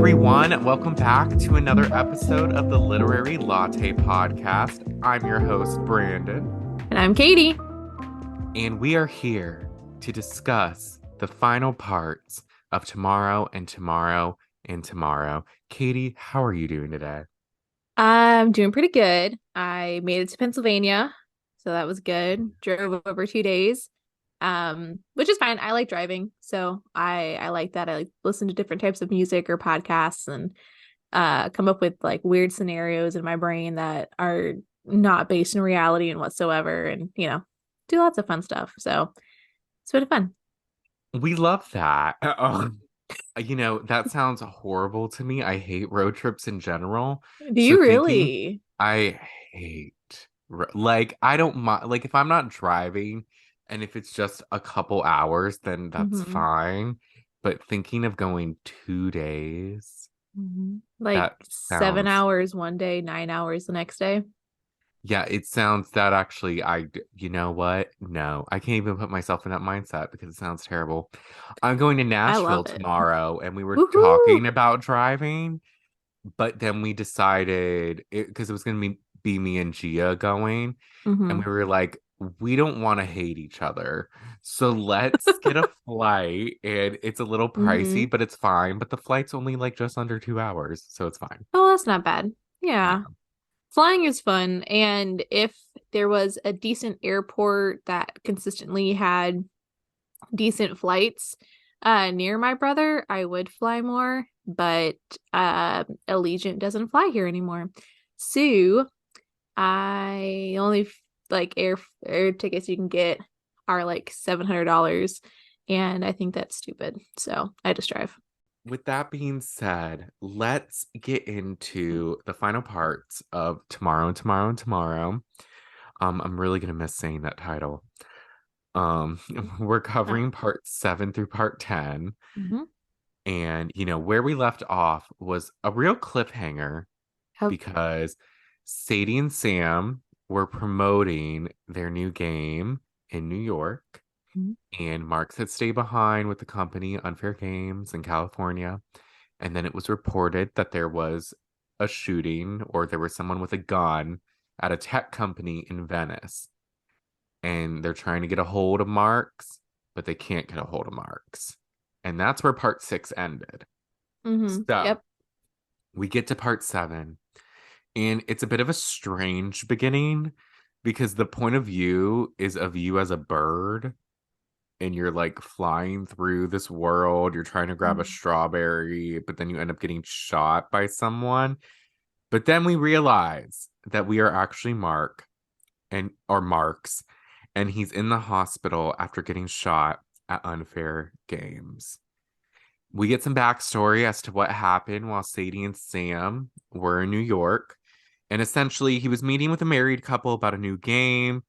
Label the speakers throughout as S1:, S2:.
S1: everyone. Welcome back to another episode of the Literary Latte Podcast. I'm your host, Brandon.
S2: And I'm Katy.
S1: And we are here to discuss the final parts of Tomorrow and Tomorrow and Tomorrow. Katy, how are you doing today?
S2: I'm doing pretty good. I made it to Pennsylvania, so that was good. Drove over 2 days, which is fine. I like driving, so I like that. I like listen to different types of music or podcasts and come up with like weird scenarios in my brain that are not based in reality and whatsoever, and do lots of fun stuff. So it's been fun.
S1: We love that. That sounds horrible to me. I hate road trips in general.
S2: Do
S1: So
S2: you
S1: thinking,
S2: really?
S1: I hate, like, I don't mind, like, if I'm not driving and if it's just a couple hours, then that's
S2: Mm-hmm.
S1: fine. But thinking of going 2 days,
S2: Mm-hmm. Like
S1: that sounds,
S2: 7 hours one day, 9 hours the next day.
S1: yeah, it sounds that actually, you know what? No, I can't even put myself in that mindset because it sounds terrible. I'm going to
S2: I
S1: Nashville
S2: love it.
S1: tomorrow, and we were
S2: Woohoo!
S1: talking about driving, but then we decided because it was going to be me and Gia going, and
S2: Mm-hmm.
S1: we were like, we don't want to hate each other. So let's get a flight, and it's a little
S2: Mm-hmm.
S1: pricey, but it's fine. But the flight's only like just under 2 hours, so it's fine.
S2: Oh, that's not bad.
S1: Yeah.
S2: Yeah. Flying is fun. And if there was a decent airport that consistently had decent flights near my brother, I would fly more. But Allegiant doesn't fly here anymore. So I only like air tickets you can get are like $700. And I think that's stupid. So I just drive.
S1: With that being said, let's get into the final parts of Tomorrow and Tomorrow and Tomorrow. I'm really gonna miss saying that title. We're
S2: Huh.
S1: covering part 7 through part 10.
S2: Mm-hmm.
S1: And where we left off was a real cliffhanger because Sadie and Sam were promoting their new game in New York, and Mark had stayed behind with the company Unfair Games in California. And then it was reported that there was a shooting, or there was someone with a gun at a tech company in Venice. And they're trying to get a hold of Marks, but they can't get a hold of Marks. And that's where part 6 ended.
S2: Mm-hmm.
S1: So
S2: Yep.
S1: we get to part 7, and it's a bit of a strange beginning because the point of view is of you as a bird, and you're like flying through this world. You're trying to grab a strawberry, but then you end up getting shot by someone. But then we realize that we are actually Marks, and he's in the hospital after getting shot at Unfair Games. We get some backstory as to what happened while Sadie and Sam were in New York. And essentially, he was meeting with a married couple about a new game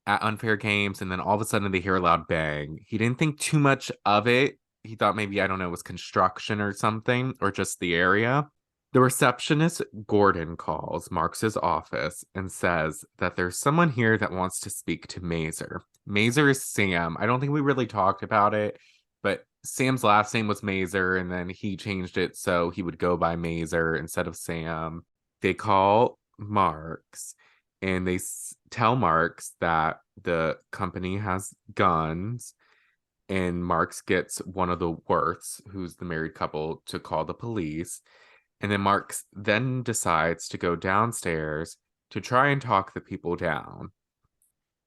S1: at Unfair Games, and then all of a sudden they hear a loud bang. He didn't think too much of it. He thought maybe, I don't know, it was construction or something, or just the area. The receptionist, Gordon, calls Marx's office and says that there's someone here that wants to speak to Mazer. Mazer is Sam. I don't think we really talked about it, but Sam's last name was Mazer, and then he changed it so he would go by Mazer instead of Sam. They call Marx, and they tell Marx that the company has guns, and Marx gets one of the Worths, who's the married couple, to call the police. And then Marx then decides to go downstairs to try and talk the people down.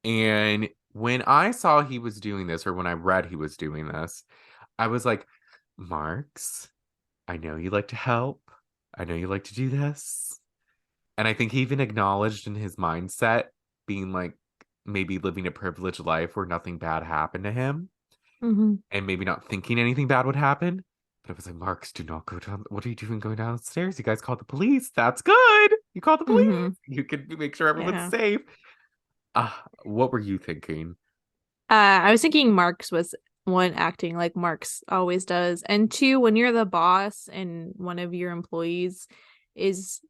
S1: And when I saw he was doing this, or when I read he was doing this, I was like, Marx, I know you like to help. I know you like to do this. And I think he even acknowledged in his mindset being like maybe living a privileged life where nothing bad happened to him,
S2: Mm-hmm.
S1: and maybe not thinking anything bad would happen. But I was like, Marks, do not go down. What are you doing going downstairs? You guys called the police. That's good. You called the police.
S2: Mm-hmm.
S1: You can make sure everyone's
S2: Yeah.
S1: safe. What were you thinking?
S2: I was thinking Marx was one acting like Marx always does, and two, when you're the boss and one of your employees is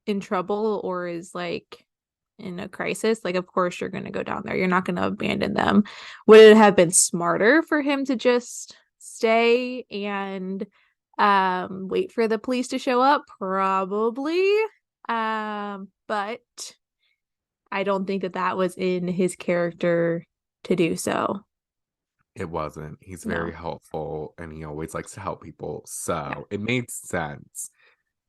S2: in trouble or is like in a crisis, like of course you're gonna go down there. You're not gonna abandon them. Would it have been smarter for him to just stay and Wait for the police to show up? Probably. But I don't think that was in his character to do so.
S1: It wasn't. He's very
S2: No.
S1: helpful and he always likes to help people.
S2: Yeah.
S1: So it made sense.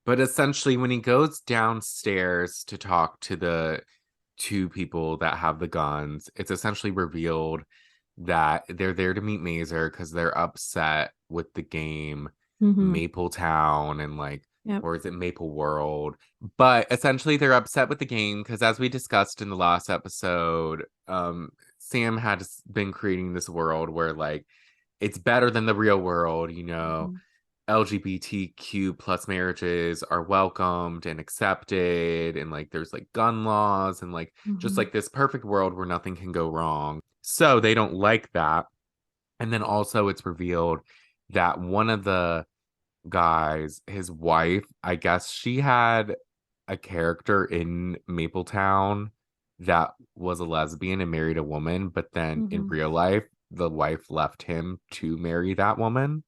S1: But essentially, when he goes downstairs to talk to the two people that have the guns, it's essentially revealed that they're there to meet Mazer because they're upset with the game
S2: Mm-hmm.
S1: Maple Town and like,
S2: Yep.
S1: or is it Maple World? But essentially, they're upset with the game because, as we discussed in the last episode, Sam had been creating this world where like it's better than the real world, you know.
S2: Mm-hmm.
S1: LGBTQ plus marriages are welcomed and accepted, and like there's like gun laws and like just
S2: Mm-hmm.
S1: like this perfect world where nothing can go wrong. So they don't like that. And then also it's revealed that one of the guys, his wife, I guess she had a character in Mapletown that was a lesbian and married a woman, but then in
S2: Mm-hmm.
S1: real life, the wife left him to marry that woman.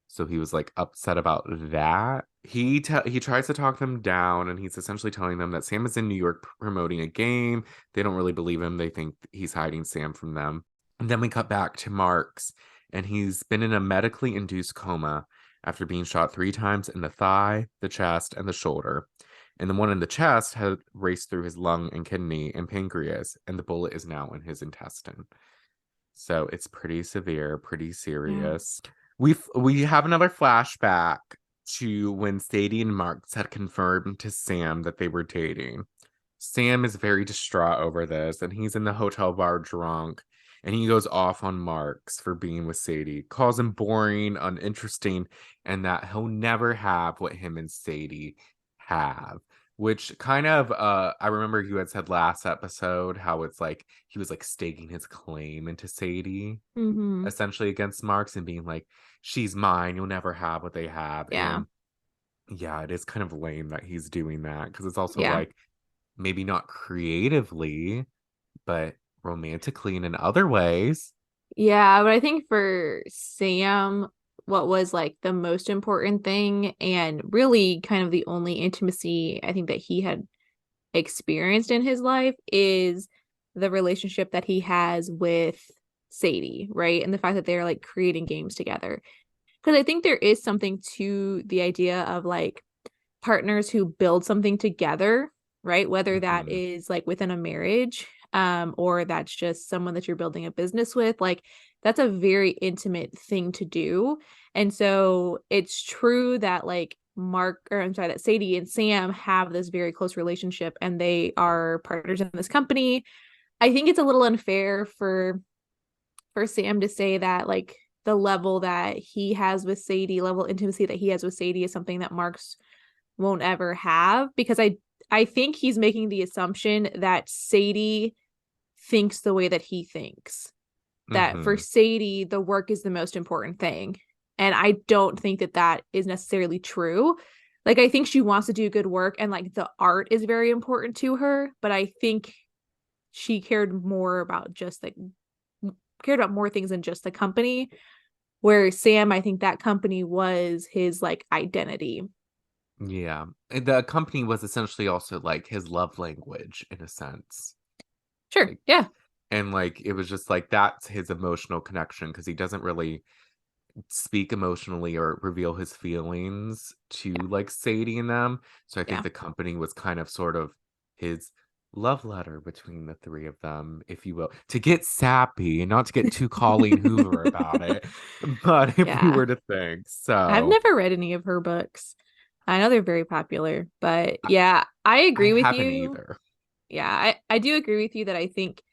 S1: So he was like upset about that. He tries to talk them down, and he's essentially telling them that Sam is in New York promoting a game. They don't really believe him. They think he's hiding Sam from them. And then we cut back to Mark's, and he's been in a medically induced coma after being shot 3 times in the thigh, the chest, and the shoulder. And the one in the chest had raced through his lung and kidney and pancreas, and the bullet is now in his intestine. So it's pretty severe, pretty
S2: Yeah.
S1: serious. We have another flashback to when Sadie and Marks had confirmed to Sam that they were dating. Sam is very distraught over this, and he's in the hotel bar drunk, and he goes off on Marks for being with Sadie, calls him boring, uninteresting, and that he'll never have what him and Sadie have. Which kind of I remember you had said last episode how it's like he was like staking his claim into Sadie
S2: Mm-hmm.
S1: essentially against Marks and being like, she's mine, you'll never have what they have.
S2: Yeah.
S1: And yeah, it is kind of lame that he's doing that because it's also
S2: Yeah.
S1: like maybe not creatively, but romantically and in other ways.
S2: Yeah, but I think for Sam, what was like the most important thing and really kind of the only intimacy I think that he had experienced in his life is the relationship that he has with Sadie, right? And the fact that they're like creating games together. Because I think there is something to the idea of like partners who build something together, right? Whether that
S1: Hmm.
S2: is like within a marriage, or that's just someone that you're building a business with, like that's a very intimate thing to do. And so it's true that like that Sadie and Sam have this very close relationship and they are partners in this company. I think it's a little unfair for Sam to say that like the level that he has with Sadie, level of intimacy that he has with Sadie is something that Mark's won't ever have because I think he's making the assumption that Sadie thinks the way that he thinks. That for
S1: Hmm.
S2: Sadie, the work is the most important thing. And I don't think that is necessarily true. Like, I think she wants to do good work and like the art is very important to her, but I think she cared about more things than just the company. Where Sam, I think that company was his like identity.
S1: Yeah. And the company was essentially also like his love language in a sense.
S2: Sure.
S1: Like,
S2: Yeah.
S1: and like it was just like that's his emotional connection because he doesn't really speak emotionally or reveal his feelings to
S2: Yeah.
S1: like Sadie and them. So I think
S2: Yeah.
S1: the company was kind of sort of his love letter between the three of them, if you will, to get sappy and not to get too Colleen Hoover about it. But if we
S2: Yeah.
S1: were to think
S2: I've
S1: so,
S2: never read any of her books. I know they're very popular, but
S1: I,
S2: yeah, I
S1: I
S2: agree with
S1: haven't
S2: you.
S1: either.
S2: Yeah, I do agree with you that I think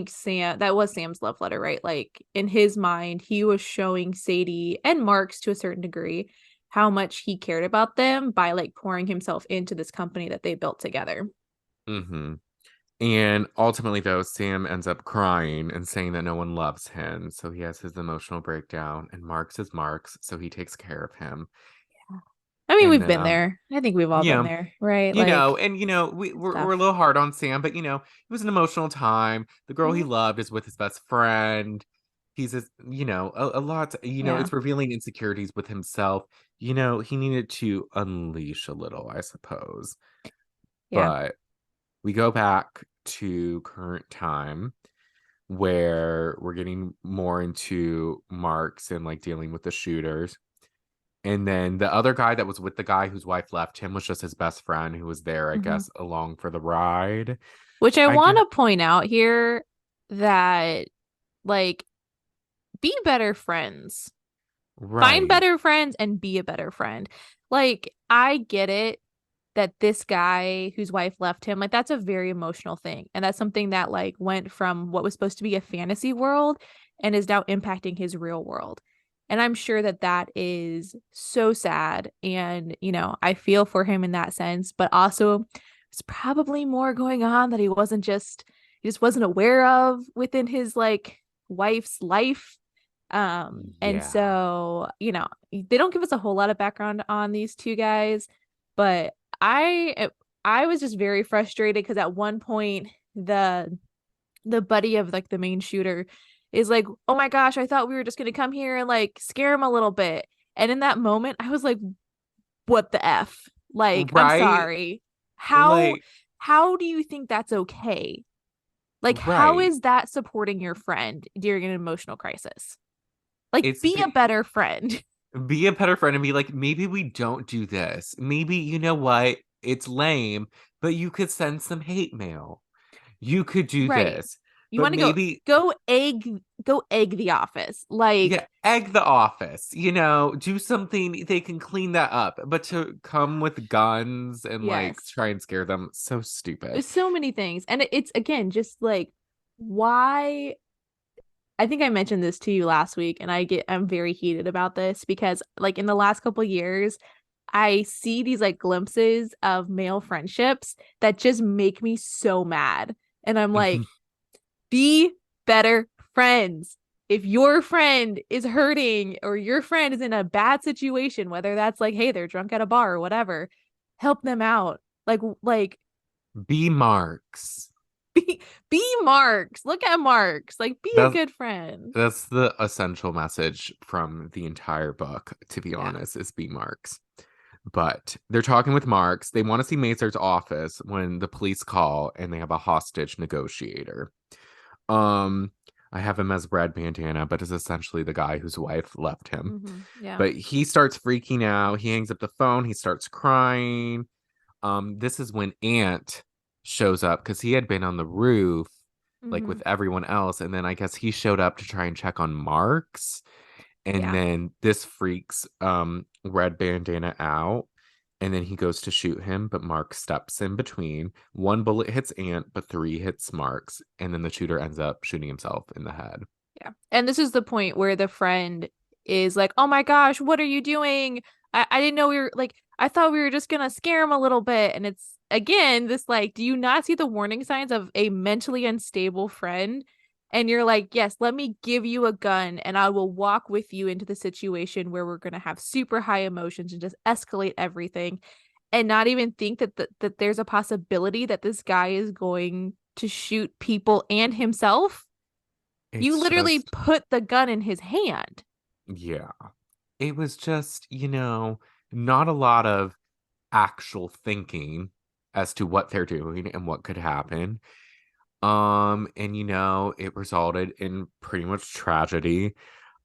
S2: Sam that was Sam's love letter, right? Like in his mind, he was showing Sadie and Marks to a certain degree how much he cared about them by like pouring himself into this company that they built together.
S1: Hmm. And ultimately, though, Sam ends up crying and saying that no one loves him. So he has his emotional breakdown, and Mark's is Mark's, so he takes care of him.
S2: I mean,
S1: And
S2: we've
S1: then,
S2: been there. I think we've all been
S1: yeah,
S2: there, right? Like
S1: we're a
S2: stuff.
S1: little hard on Sam, but it was an emotional time. The girl he
S2: Yeah.
S1: loved is with his best friend. he's a lot,
S2: Yeah.
S1: it's revealing insecurities with himself. He needed to unleash a little, I suppose.
S2: Yeah.
S1: But we go back to current time where we're getting more into Marks and like dealing with the shooters. And then the other guy that was with the guy whose wife left him was just his best friend who was there, I
S2: Hmm.
S1: guess, along for the ride.
S2: Which I
S1: I
S2: want
S1: get
S2: to point out here that, like, be better friends. Find
S1: right.
S2: better friends and be a better friend. Like, I get it that this guy whose wife left him, like, that's a very emotional thing. And that's something that, like, went from what was supposed to be a fantasy world and is now impacting his real world. And I'm sure that that is so sad. And, I feel for him in that sense, but also it's probably more going on that he just wasn't aware of within his, like, wife's life. And
S1: Yeah.
S2: so, they don't give us a whole lot of background on these two guys, but I was just very frustrated because at one point the buddy of, like, the main shooter is like, "Oh my gosh, I thought we were just gonna come here and, like, scare him a little bit." And in that moment, I was like, "What the F?" Like, I'm
S1: Right.
S2: sorry. How
S1: Like,
S2: how do you think that's okay? Like, how
S1: right.
S2: is that supporting your friend during an emotional crisis? Like,
S1: It's
S2: be a better friend.
S1: be a better friend and be like, maybe we don't do this. Maybe, you know what? It's lame, but you could send some hate mail. You could do
S2: Right.
S1: this.
S2: You
S1: But
S2: want to
S1: maybe,
S2: go egg the office.
S1: yeah,
S2: Like,
S1: egg the office, do something they can clean that up. But to come with guns and like
S2: yes.
S1: try and scare them, so stupid.
S2: There's so many things. And it's, again, just like, why? I think I mentioned this to you last week, and I'm very heated about this because, like, in the last couple years, I see these, like, glimpses of male friendships that just make me so mad. And I'm like, be better friends. If your friend is hurting or your friend is in a bad situation, whether that's like, hey, they're drunk at a bar or whatever, help them out. Like
S1: Be Marks.
S2: be Marks. Look at Marks. Like, be a
S1: That's
S2: good friend.
S1: that's the essential message from the entire book, to be
S2: Yeah.
S1: honest, is be Marks. But they're talking with Marks. They want to see Mazer's office when the police call and they have a hostage negotiator. Um, I have him as Brad Bandana, but it's essentially the guy whose wife left him.
S2: Yeah.
S1: But he starts freaking out. He hangs up the phone. He starts crying. This is when Ant shows up because he had been on the roof, like
S2: Hmm.
S1: with everyone else, and then I guess he showed up to try and check on Marks. And
S2: Yeah.
S1: then this freaks Red Bandana out. And then he goes to shoot him, but Mark steps in between. One bullet hits Ant, but three hits Marks. And then the shooter ends up shooting himself in the head.
S2: Yeah. And this is the point where the friend is like, "Oh my gosh, what are you doing? I didn't know we were like, I thought we were just gonna scare him a little bit." And it's, again, this, like, do you not see the warning signs of a mentally unstable friend? And you're like, "Yes, let me give you a gun and I will walk with you into the situation where we're gonna have super high emotions and just escalate everything and not even think that there's a possibility that this guy is going to shoot people and himself." You
S1: It's
S2: literally
S1: just,
S2: put the gun in his hand.
S1: yeah. It was just, not a lot of actual thinking as to what they're doing and what could happen. And it resulted in pretty much tragedy.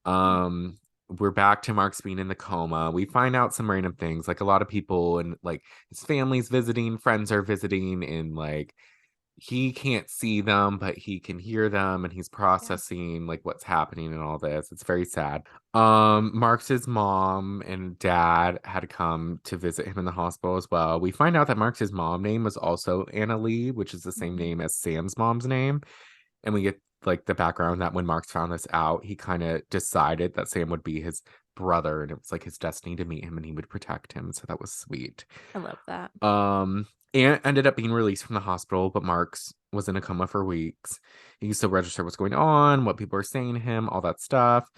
S1: We're back to Mark's being in the coma. We find out some random things, like a lot of people and like his family's visiting, friends are visiting, and like he can't see them, but he can hear them and he's
S2: Yeah.
S1: processing like what's happening and all this. It's very sad. Marx's mom and dad had to come to visit him in the hospital as well. We find out that Marx's mom name was also Anna Lee, which is the same
S2: Mhm.
S1: name as Sam's mom's name. And we get like the background that when Marx found this out, he kind of decided that Sam would be his brother and it was like his destiny to meet him and he would protect him. So that was sweet.
S2: I love that.
S1: Um, Ant ended up being released from the hospital, but Marks was in a coma for weeks. He used to register what's going on, what people are saying to him, all that stuff.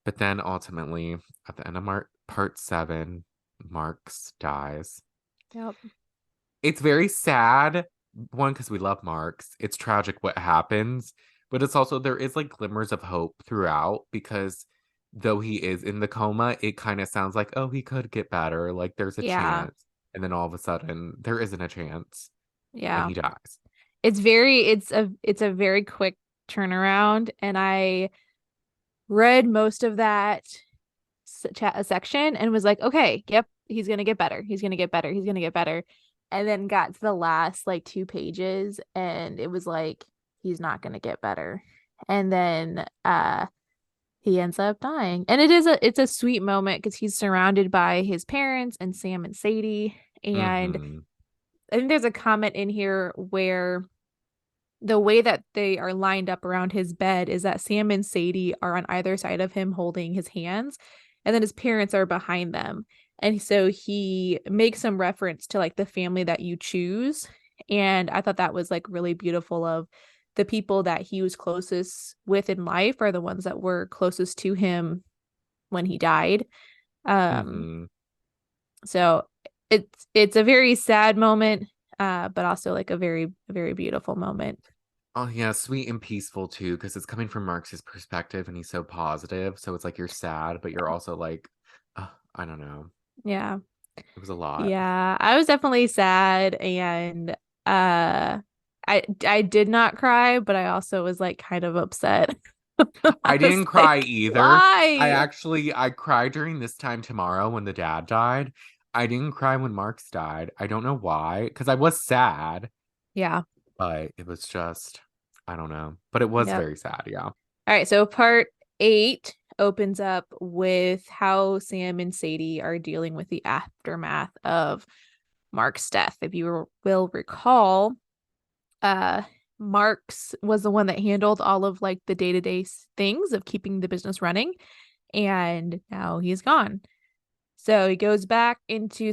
S1: But then ultimately, at the end of part 7, Marks dies.
S2: Yep.
S1: It's very sad. One, because we love Marks. It's tragic what happens. But it's also, there is like glimmers of hope throughout because though he is in the coma, it kind of sounds like, oh, he could get better. Like there's a
S2: Yeah.
S1: chance. And then all of a sudden, there isn't a chance and
S2: Yeah.
S1: he dies.
S2: It's a very quick turnaround, and I read most of that section and was like, okay, yep, he's gonna get better. He's gonna get better. He's gonna get better. And then got to the last like 2 pages, and it was like, he's not gonna get better. And then he ends up dying. And it's a sweet moment because he's surrounded by his parents and Sam and Sadie. And
S1: Mm-hmm.
S2: I think there's a comment in here where the way that they are lined up around his bed is that Sam and Sadie are on either side of him holding his hands, and then his parents are behind them. And so he makes some reference to like the family that you choose. And I thought that was like really beautiful of the people that he was closest with in life are the ones that were closest to him when he died. Um,
S1: Mm-hmm.
S2: so it's a very sad moment, but also like a very beautiful moment.
S1: Oh yeah, sweet and peaceful too, because it's coming from Marx's perspective and he's so positive. So it's like you're sad, but you're also like, I don't know.
S2: Yeah.
S1: It was a lot.
S2: Yeah, I was definitely sad, and I did not cry, but I also was like kind of upset. I
S1: I
S2: was
S1: didn't cry
S2: like,
S1: either.
S2: why?
S1: I cried during this time tomorrow when the dad died. I didn't cry when Marx died. I don't know why, because I was sad,
S2: Yeah.
S1: but it was just, I don't know. But it was
S2: Yep.
S1: very sad, yeah.
S2: All right, so part 8 opens up with how Sam and Sadie are dealing with the aftermath of Mark's death. If you will recall, uh Mark's was the one that handled all of like the day-to-day things of keeping the business running, and now he's gone. So Sam goes back into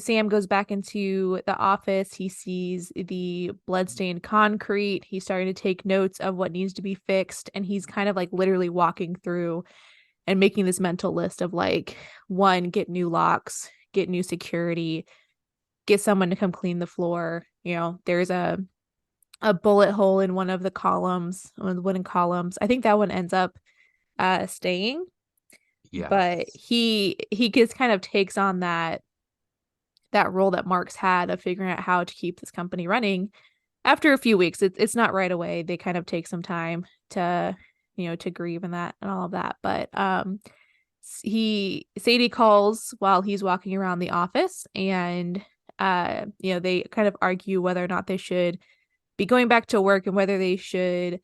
S2: the office. He sees the bloodstained concrete. He's starting to take notes of what needs to be fixed. And he's kind of like literally walking through and making this mental list of like, one, get new locks, get new security, get someone to come clean the floor. There's a bullet hole in one of the columns, one of the wooden columns. I think that one ends up staying, but
S1: Yes.
S2: he just kind of takes on that role that Mark's had of figuring out how to keep this company running. After a few weeks, it's not right away. They kind of take some time to to grieve and that and all of that. But Sadie calls while he's walking around the office, and they kind of argue whether or not they should be going back to work and whether they should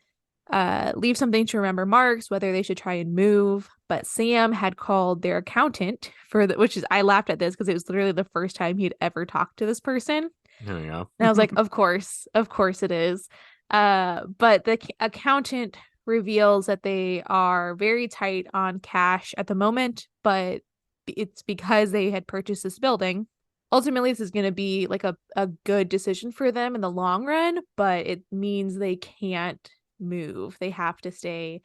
S2: leave something to remember Marks, whether they should try and move. But Sam had called their accountant which is, I laughed at this because it was literally the first time he'd ever talked to this person.
S1: There we go.
S2: And I was like, of course it is. But the accountant reveals that they are very tight on cash at the moment, but it's because they had purchased this building. Ultimately, this is going to be like a good decision for them in the long run, but it means they can't move. They have to stay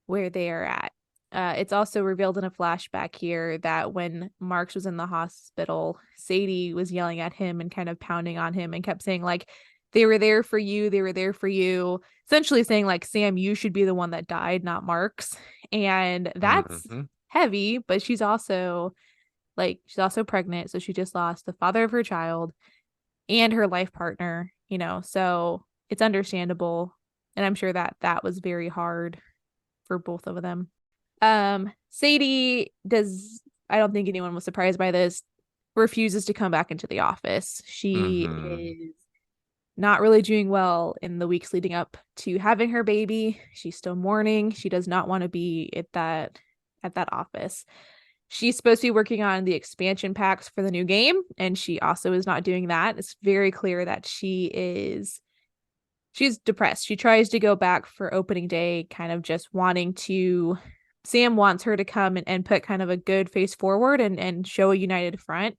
S2: where they are at. It's also revealed in a flashback here that when Marks was in the hospital, Sadie was yelling at him and kind of pounding on him and kept saying like, they were there for you. They were there for you. Essentially saying like, Sam, you should be the one that died, not Marks. And that's
S1: Mm-hmm.
S2: heavy, but she's also pregnant. So she just lost the father of her child and her life partner, so it's understandable. And I'm sure that that was very hard for both of them. Sadie does, I don't think anyone was surprised by this, refuses to come back into the office. She
S1: Mm-hmm.
S2: is not really doing well in the weeks leading up to having her baby. She's still mourning. She does not want to be at that office. She's supposed to be working on the expansion packs for the new game, and she also is not doing that. It's very clear that she's depressed. She tries to go back for opening day, kind of just wanting to. Sam wants her to come and put kind of a good face forward and show a united front,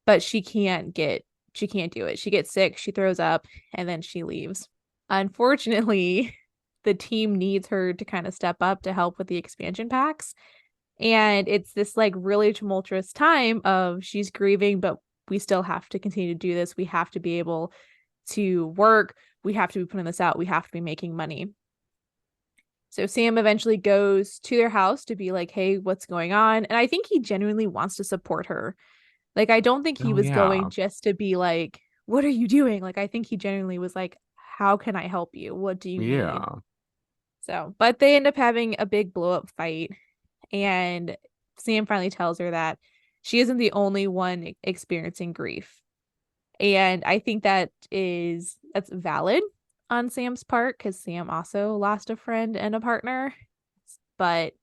S2: but she can't do it. She gets sick, she throws up, and then she leaves. Unfortunately, the team needs her to kind of step up to help with the expansion packs. And it's this like really tumultuous time of she's grieving, but we still have to continue to do this. We have to be able to work. We have to be putting this out. We have to be making money. So Sam eventually goes to their house to be like, hey, what's going on? And I think he genuinely wants to support her. Like, I don't think he
S1: Oh
S2: was going
S1: yeah.
S2: just to be like, what are you doing? Like, I think he genuinely was like, how can I help you? What do you need?
S1: Yeah.
S2: So, but they end up having a big blow up fight. And Sam finally tells her that she isn't the only one experiencing grief. And I think that's valid on Sam's part because Sam also lost a friend and a partner. But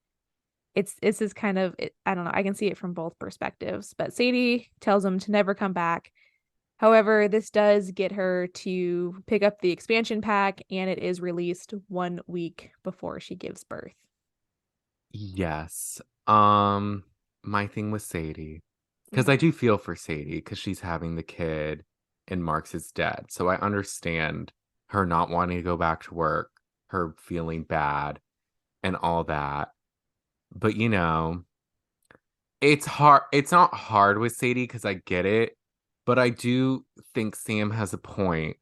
S2: it's this kind of I don't know, I can see it from both perspectives. But Sadie tells him to never come back. However, this does get her to pick up the expansion pack, and it is released 1 week before she gives birth.
S1: Yes. My thing with Sadie, because I
S2: Mm-hmm.
S1: do feel for Sadie because she's having the kid and Mark's is dead. So I understand her not wanting to go back to work, her feeling bad and all that. But it's hard. It's not hard with Sadie because I get it, but I do think Sam has a point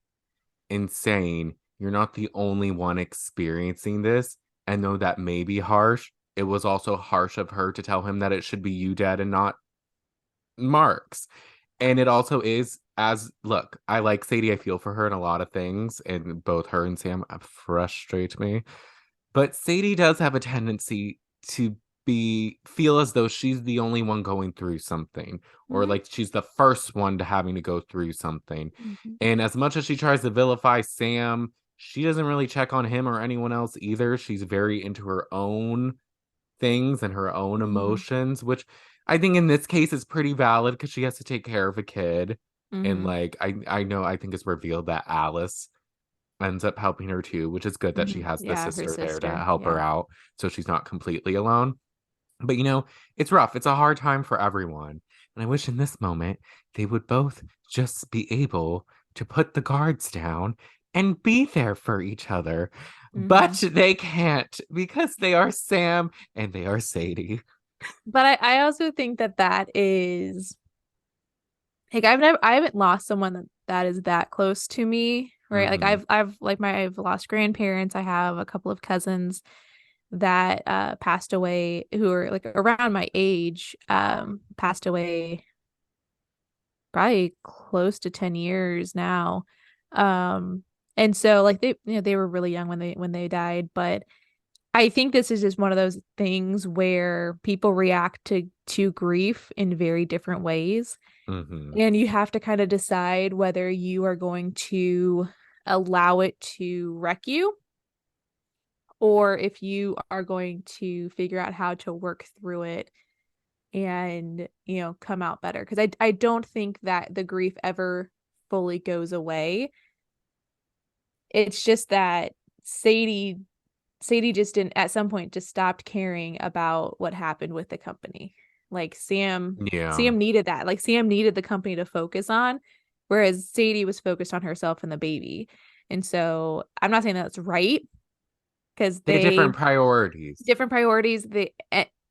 S1: in saying you're not the only one experiencing this. And though that may be harsh, it was also harsh of her to tell him that it should be you, Dad, and not Mark's. And it also is as look, I like Sadie. I feel for her in a lot of things, and both her and Sam frustrate me. But Sadie does have a tendency to be feel as though she's the only one going through something, or
S2: Mm-hmm.
S1: like she's the first one to having to go through something.
S2: Mm-hmm.
S1: And as much as she tries to vilify Sam, she doesn't really check on him or anyone else either. She's very into her own things and her own
S2: Mm-hmm.
S1: emotions, which I think in this case is pretty valid because she has to take care of a kid. And
S2: Mm-hmm.
S1: like I know I think it's revealed that Alice ends up helping her too, which is good that she
S2: Mm-hmm.
S1: has the
S2: Yeah, her
S1: sister there to
S2: sister.
S1: help her
S2: Yeah.
S1: out so she's not completely alone. But it's rough. It's a hard time for everyone. And I wish in this moment they would both just be able to put the guards down and be there for each other. But
S2: Mm-hmm.
S1: they can't because they are Sam and they are Sadie.
S2: But I also think that is like I haven't lost someone that is that close to me, right? Like
S1: Hmm.
S2: I've lost grandparents. I have a couple of cousins that passed away who are like around my age, passed away probably close to 10 years now. Um and so like they were really young when they died, but I think this is just one of those things where people react to grief in very different ways.
S1: Hmm.
S2: And you have to kind of decide whether you are going to allow it to wreck you or if you are going to figure out how to work through it and, come out better. Because I don't think that the grief ever fully goes away. It's just that Sadie Sadie just didn't at some point just stopped caring about what happened with the company. Like
S1: Yeah.
S2: Sam needed that. Like Sam needed the company to focus on, whereas Sadie was focused on herself and the baby. And so I'm not saying that's right because
S1: They had
S2: they
S1: different priorities.
S2: different priorities.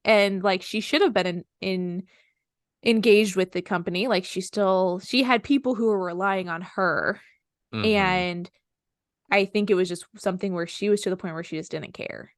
S2: And like she should have been in engaged with the company. Like she had people who were relying on her.
S1: Hmm.
S2: And I think it was just something where she was to the point where she just didn't care.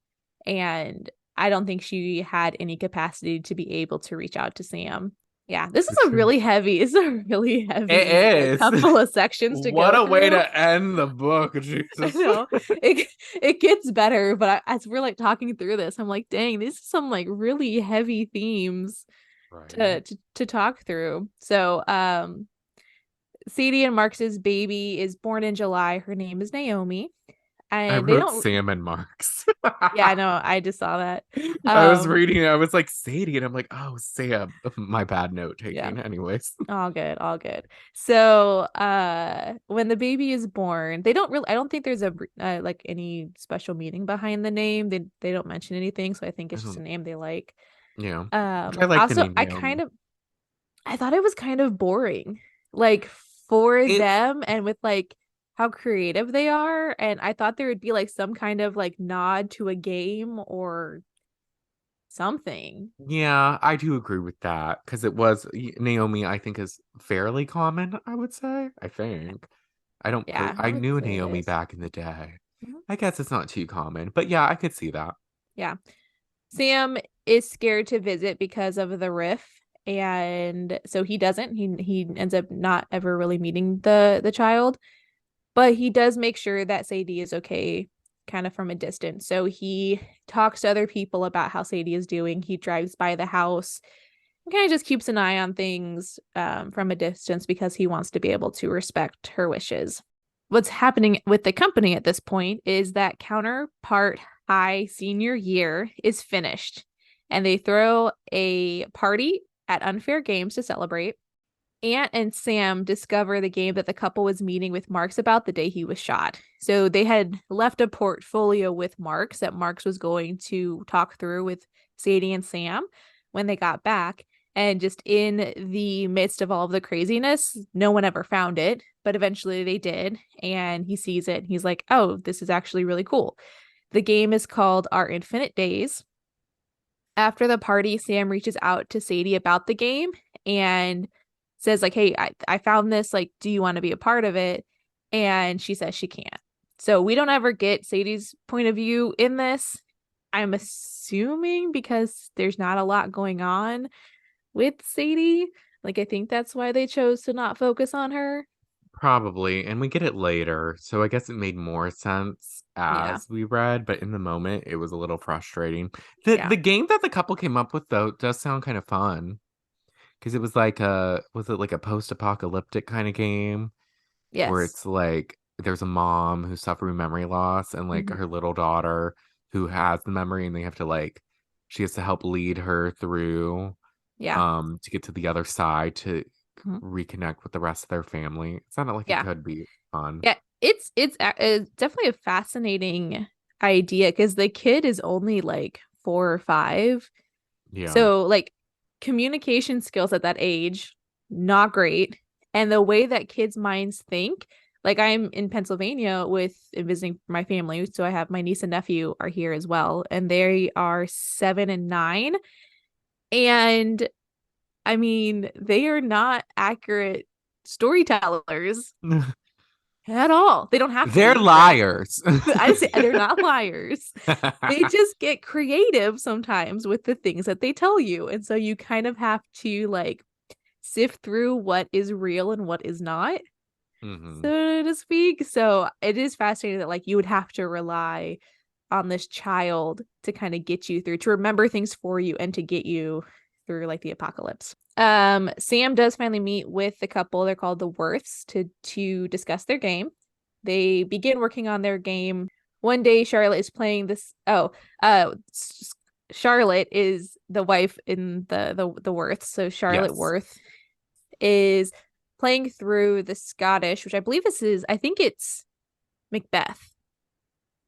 S2: And I don't think she had any capacity to be able to reach out to Sam. Yeah, this is
S1: For sure.
S2: it's a really
S1: It
S2: heavy like
S1: is.
S2: couple of sections to
S1: What
S2: go
S1: a way
S2: through.
S1: to end the book,
S2: I
S1: Jesus.
S2: know it gets better, but as we're like talking through this, I'm like, dang, these are some like really heavy themes
S1: Right.
S2: to talk through. So, Sadie and Marx's baby is born in July. Her name is Naomi.
S1: I
S2: And they
S1: wrote
S2: don't
S1: Sam and Marks.
S2: Yeah, I know. I just saw that.
S1: I was
S2: Um,
S1: reading it. I was like, Sadie. And I'm like, oh, Sam. My bad note
S2: yeah,
S1: taking. Anyways.
S2: all good, all good. So, when the baby is born, I don't think there's a like any special meaning behind the name. They don't mention anything, so I think
S1: I
S2: it's just a
S1: don't,
S2: name they like.
S1: yeah. Which I like the
S2: Also,
S1: name Naomi.
S2: I thought it was kind of boring, like for
S1: It's,
S2: them and with like how creative they are, and I thought there would be like some kind of like nod to a game or something.
S1: yeah, I do agree with that. Because it was, Naomi, I think, is fairly common, I would say. I think. I don't,
S2: Yeah, I
S1: I
S2: would
S1: knew
S2: say it
S1: Naomi
S2: is.
S1: back in the day.
S2: Mhm.
S1: I guess it's not too common, but yeah, I could see that.
S2: Yeah. Sam is scared to visit because of the riff, and so he doesn't. He ends up not ever really meeting the child, but he does make sure that Sadie is okay kind of from a distance. So he talks to other people about how Sadie is doing. He drives by the house and kind of just keeps an eye on things from a distance because he wants to be able to respect her wishes. What's happening with the company at this point is that Counterpart High senior year is finished, and they throw a party at Unfair Games to celebrate. Aunt and Sam discover the game that the couple was meeting with Marks about the day he was shot. So they had left a portfolio with Marks that Marks was going to talk through with Sadie and Sam when they got back. And just in the midst of all of the craziness, no one ever found it, but eventually they did. And he sees it. And he's like, oh, this is actually really cool. The game is called Our Infinite Days. After the party, Sam reaches out to Sadie about the game and says, like, hey, I found this. Like, do you want to be a part of it? And she says she can't. So we don't ever get Sadie's point of view in this. I'm assuming because there's not a lot going on with Sadie. Like, I think that's why they chose to not focus on her.
S1: Probably, and we get it later, so I guess it made more sense
S2: Yeah.
S1: as we read, but in the moment it was a little frustrating. The
S2: Yeah.
S1: the game that the couple came up with though does sound kind of fun because it was like a was it like a post-apocalyptic kind of game where
S2: Yes.
S1: it's like there's a mom who's suffering memory loss and like
S2: Hmm.
S1: her little daughter who has the memory and they have to like she has to help lead her through
S2: Yeah.
S1: to get to the other side to
S2: Mhm.
S1: reconnect with the rest of their family. It sounded like it
S2: Yeah.
S1: could be fun.
S2: Yeah. It's definitely a fascinating idea because the kid is only like 4 or 5.
S1: Yeah.
S2: So like communication skills at that age, not great. And the way that kids' minds think, like I'm in Pennsylvania with visiting my family, so I have my niece and nephew are here as well, and they are 7 and 9. And I mean, they are not accurate storytellers at all. They don't have to
S1: They're
S2: be, right?
S1: liars.
S2: I say they're not liars. They just get creative sometimes with the things that they tell you. And so you kind of have to like sift through what is real and what is not,
S1: Hmm.
S2: so to speak. So it is fascinating that like you would have to rely on this child to kind of get you through, to remember things for you and to get you through like the apocalypse. Sam does finally meet with the couple. They're called the Worths to discuss their game. They begin working on their game. One day Charlotte is playing this. Charlotte is the wife in the Worths. So Charlotte
S1: Yes.
S2: Worth is playing through the Scottish, which I believe this is, I think it's Macbeth.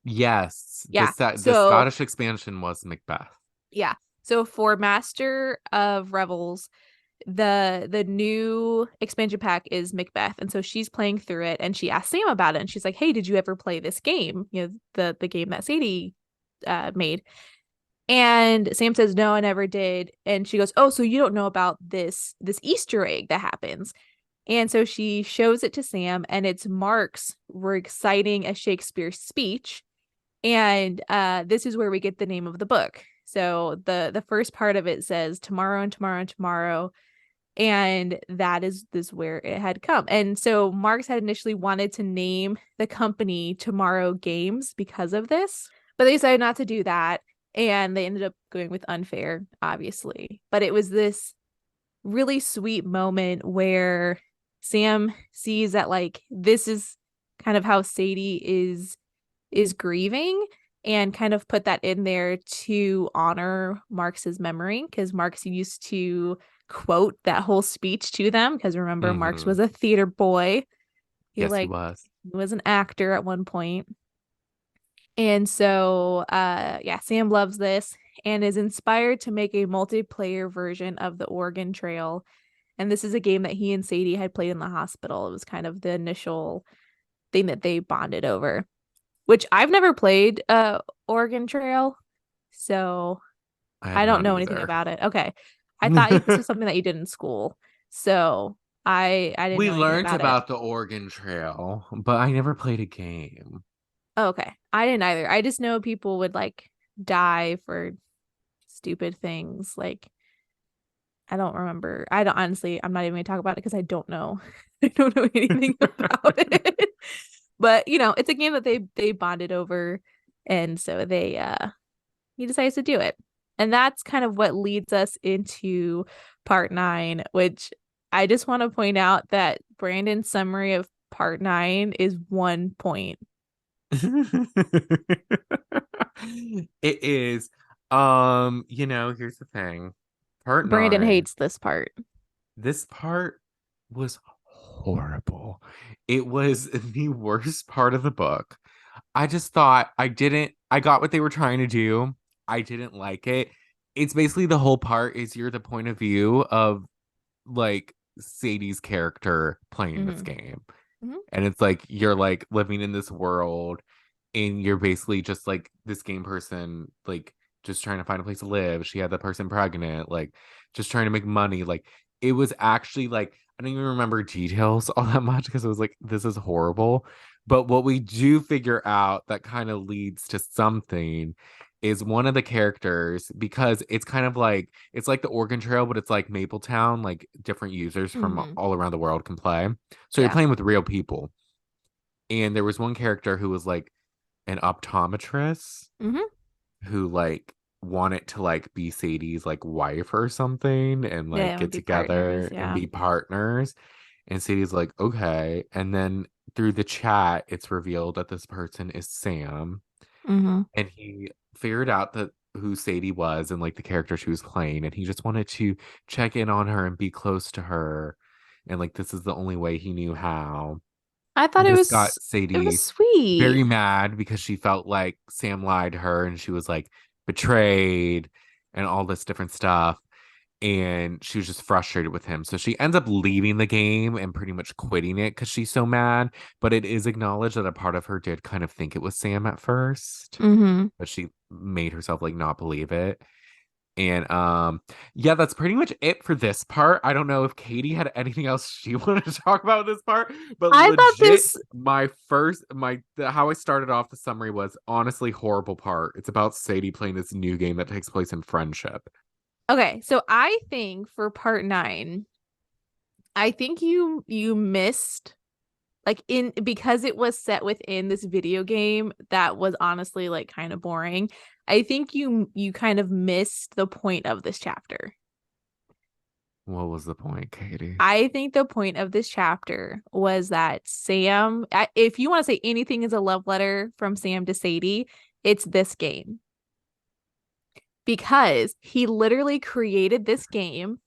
S1: Yes.
S2: Yeah.
S1: The
S2: So
S1: Scottish expansion was Macbeth.
S2: yeah. So for Master of Revels, the new expansion pack is Macbeth, and so she's playing through it, and she asked Sam about it, and she's like, "Hey, did you ever play this game? You know, the game that Sadie made." And Sam says, "No, I never did." And she goes, "Oh, so you don't know about this Easter egg that happens?" And so she shows it to Sam, and it's Mark's reciting a Shakespeare speech. And this is where we get the name of the book. So the first part of it says tomorrow and tomorrow and tomorrow, and that is this where it had come. And so Marx had initially wanted to name the company Tomorrow Games because of this, but they decided not to do that, and they ended up going with Unfair, obviously. But it was this really sweet moment where Sam sees that like this is kind of how Sadie is grieving, and kind of put that in there to honor Marx's memory, because Marx used to quote that whole speech to them, because remember Marx
S1: Hmm.
S2: was a theater boy. He
S1: Yes, he
S2: like
S1: was.
S2: was an actor at one point. And so yeah, Sam loves this and is inspired to make a multiplayer version of the Oregon Trail. And this is a game that he and Sadie had played in the hospital. It was kind of the initial thing that they bonded over, which I've never played Oregon Trail, so
S1: I have
S2: I don't
S1: not
S2: know anything
S1: either.
S2: about it. Okay. I thought this was something that you did in school. So I didn't
S1: We
S2: know anything
S1: learned
S2: about it.
S1: about the Oregon Trail, but I never played a game.
S2: Oh, okay. I didn't either. I just know people would like die for stupid things. Like, I don't remember. I don't honestly, I'm not even gonna talk about it because I don't know. I don't know anything about it. But it's a game that they bonded over, and so he decides to do it. And that's kind of what leads us into part 9, which I just want to point out that Brandon's summary of part 9 is 1 point.
S1: It is. Here's the thing. Part
S2: Brandon
S1: 9,
S2: hates this part.
S1: this part was horrible. It was the worst part of the book. I just thought I got what they were trying to do. I didn't like it. It's basically the whole part is you're the point of view of like Sadie's character playing this
S2: Hmm.
S1: game.
S2: Hmm.
S1: And it's like you're like living in this world and you're basically just like this game person, like just trying to find a place to live. She had the person pregnant, like just trying to make money. Like it was actually like I don't even remember details all that much because it was like this is horrible. But what we do figure out that kind of leads to something is one of the characters because it's kind of like it's like the Oregon Trail, but it's like Mapletown, like different users from
S2: Hmm.
S1: all around the world can play. So you're
S2: Yeah.
S1: playing with real people. And there was one character who was like an optometrist
S2: Hmm.
S1: who like wanted to like be Sadie's like wife or something and like
S2: Yeah, it would
S1: get
S2: be partners.
S1: together and
S2: Yeah.
S1: be partners. And Sadie's like, okay. And then through the chat, it's revealed that this person is Sam.
S2: Hmm.
S1: And he figured out that who Sadie was and like the character she was playing. And he just wanted to check in on her and be close to her. And like this is the only way he knew how.
S2: I thought
S1: This got
S2: it was
S1: Sadie
S2: sweet.
S1: very mad because she felt like Sam lied to her and she was like betrayed and all this different stuff. And she was just frustrated with him. So she ends up leaving the game and pretty much quitting it because she's so mad. But it is acknowledged that a part of her did kind of think it was Sam at first,
S2: Hmm.
S1: but she made herself like not believe it. And yeah, that's pretty much it for this part. I don't know if Katie had anything else she wanted to talk about this part, but
S2: I thought
S1: legit
S2: this
S1: how I started off the summary was honestly horrible part. It's about Sadie playing this new game that takes place in friendship.
S2: Okay, so I think for part 9, I think you missed like in because it was set within this video game that was honestly like kind of boring. I think you kind of missed the point of this chapter.
S1: What was the point, Katie?
S2: I think the point of this chapter was that Sam, if you want to say anything is a love letter from Sam to Sadie, it's this game because he literally created this game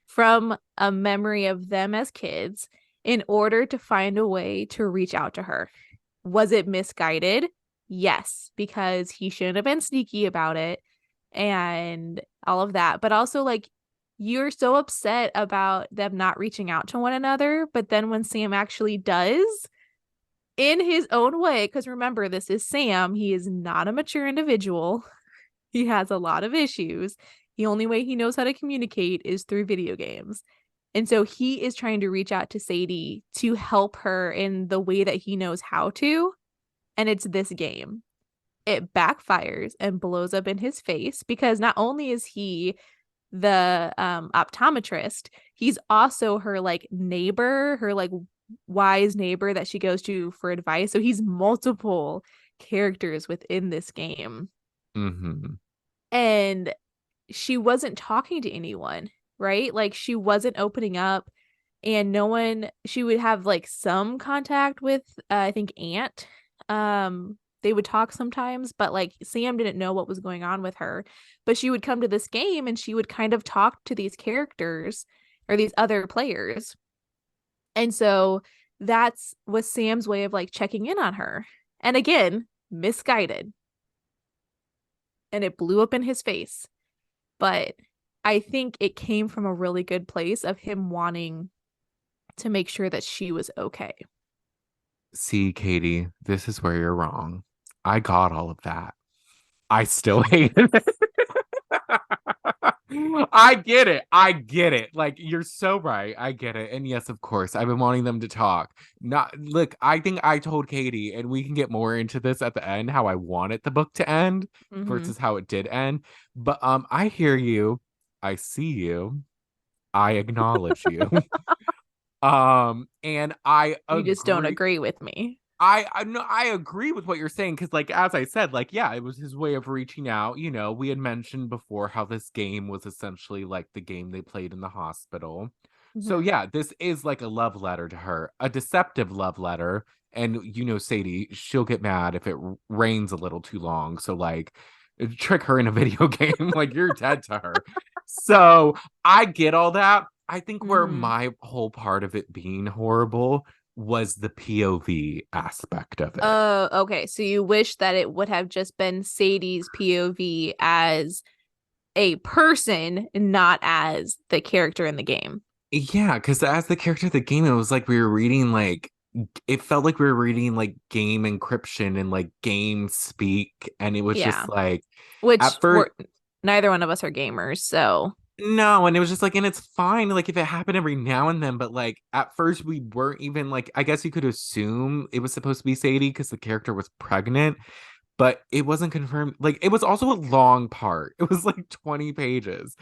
S2: from a memory of them as kids in order to find a way to reach out to her. Was it misguided? Yes, because he shouldn't have been sneaky about it and all of that. But also, like, you're so upset about them not reaching out to one another. But then when Sam actually does, in his own way, because remember, this is Sam, he is not a mature individual. He has a lot of issues. The only way he knows how to communicate is through video games. And so he is trying to reach out to Sadie to help her in the way that he knows how to. And it's this game. It backfires and blows up in his face because not only is he the optometrist, he's also her like neighbor, her like wise neighbor that she goes to for advice. So he's multiple characters within this game.
S1: Mm-hmm.
S2: And she wasn't talking to anyone, right? Like she wasn't opening up and no one she would have like some contact with I think Aunt. They would talk sometimes, but like Sam didn't know what was going on with her. But she would come to this game and she would kind of talk to these characters or these other players. And so that's was Sam's way of like checking in on her. And again, misguided. And it blew up in his face. But I think it came from a really good place of him wanting to make sure that she was okay.
S1: See, Katie, this is where you're wrong. I got all of that. I still hated it. I get it. I get it. Like you're so right. I get it. And yes, of course, I've been wanting them to talk. Not look, I think I told Katy, and we can get more into this at the end, how I wanted the book to end
S2: Mm-hmm.
S1: versus how it did end. But I hear you. I see you. I acknowledge you. And I
S2: You just don't
S1: agree.
S2: agree with me.
S1: I no, I agree with what you're saying because, like, as I said, like, yeah, it was his way of reaching out. You know, we had mentioned before how this game was essentially like the game they played in the hospital. So
S2: Mm-hmm.
S1: yeah, this is like a love letter to her, a deceptive love letter. And you know, Sadie, she'll get mad if it rains a little too long. So like, trick her in a video game, like you're dead to her. So I get all that. I think where
S2: Mm-hmm.
S1: my whole part of it being horrible was the POV aspect of it.
S2: Oh, okay. So you wish that it would have just been Sadie's POV as a person, not as the character in the game.
S1: Yeah, because as the character of the game, it was like we were reading like it felt like we were reading like game encryption and like game speak, and it was
S2: Yeah.
S1: just like
S2: Which
S1: at first
S2: we're neither one of us are gamers, so
S1: no, and it was just like, and it's fine, like if it happened every now and then, but like at first we weren't even like I guess you could assume it was supposed to be Sadie because the character was pregnant, but it wasn't confirmed. Like it was also a long part. It was like 20 pages.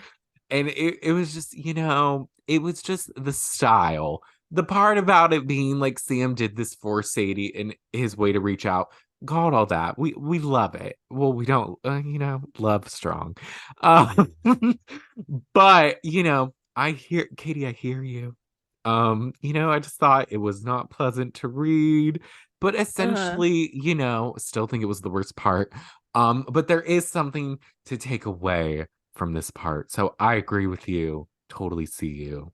S1: And it was just, you know, it was just the style. The part about it being like Sam did this for Sadie and his way to reach out. God, all that. We love it. Well, we don't, you know, love strong. Um, but you know, I hear Katy, I hear you. You know, I just thought it was not pleasant to read, but
S2: uh
S1: essentially, you know, still think it was the worst part. But there is something to take away from this part. So I agree with you. Totally see you.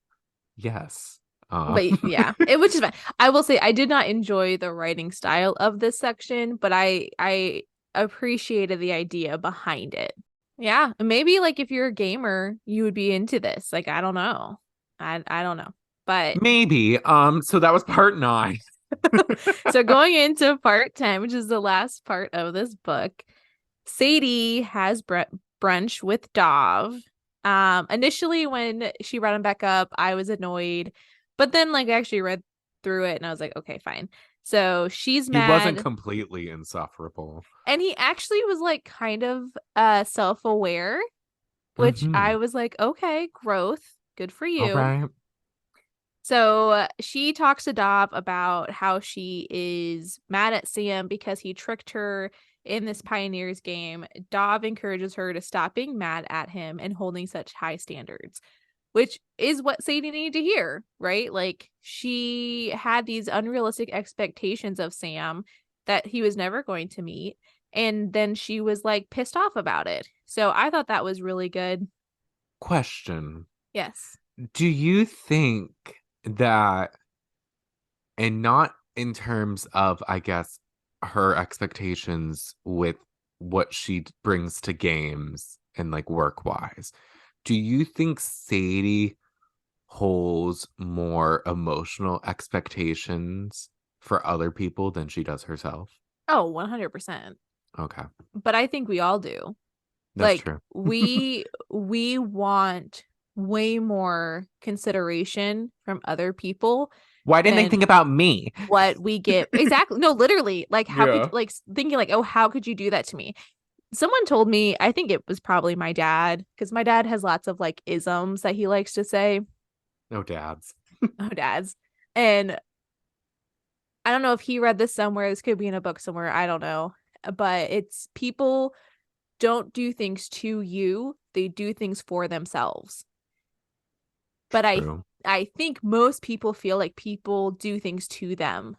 S1: Yes.
S2: but yeah, it which is fine. I will say I did not enjoy the writing style of this section, but I appreciated the idea behind it. Yeah, maybe like if you're a gamer, you would be into this. Like I don't know. I don't know. But
S1: Maybe. So that was part nine.
S2: so going into part 10, which is the last part of this book, Sadie has brunch with Dov. Initially when she brought him back up, I was annoyed, but then like I actually read through it and I was like, okay, fine. So she's
S1: He wasn't
S2: mad,
S1: completely insufferable.
S2: and he actually was like kind of self-aware, which
S1: Mm-hmm.
S2: I was like, okay, growth, good for
S1: All
S2: you.
S1: right.
S2: So she talks to Dov about how she is mad at Sam because he tricked her in this Pioneers game. Dov encourages her to stop being mad at him and holding such high standards, which is what Sadie needed to hear, right? Like she had these unrealistic expectations of Sam that he was never going to meet. And then she was like pissed off about it. So I thought that was really good.
S1: Question.
S2: Yes.
S1: Do you think that, and not in terms of, I guess, her expectations with what she brings to games and like work wise, do you think Sadie holds more emotional expectations for other people than she does herself?
S2: Oh, 100%.
S1: Okay,
S2: But I think we all do.
S1: that's
S2: Like
S1: true.
S2: we want way more consideration from other people
S1: Why didn't they
S2: than
S1: think about me?
S2: what we get. Exactly. No, literally. Like how could
S1: Yeah.
S2: like thinking like, "Oh, how could you do that to me?" Someone told me, I think it was probably my dad, because my dad has lots of like isms that he likes to say.
S1: No dads.
S2: Oh, dads. And I don't know if he read this somewhere. This could be in a book somewhere. I don't know. But it's people don't do things to you, they do things for themselves. But
S1: True.
S2: I think most people feel like people do things to them.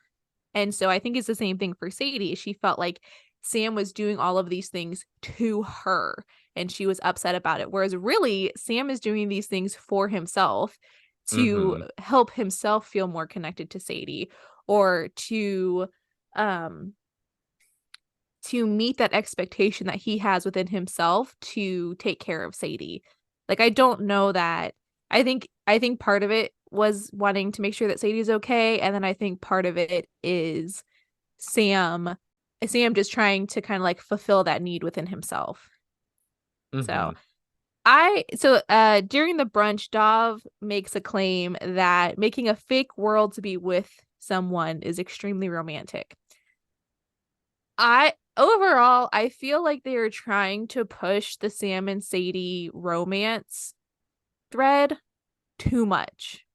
S2: And so I think it's the same thing for Sadie. She felt like Sam was doing all of these things to her and she was upset about it. Whereas really, Sam is doing these things for himself to
S1: Mm-hmm.
S2: help himself feel more connected to Sadie, or um to meet that expectation that he has within himself to take care of Sadie. Like I don't know that. I think part of it was wanting to make sure that Sadie's okay, and then I think part of it is Sam Sam just trying to kind of like fulfill that need within himself.
S1: Mm-hmm.
S2: So During the brunch, Dov makes a claim that making a fake world to be with someone is extremely romantic. I feel like they are trying to push the Sam and Sadie romance thread too much.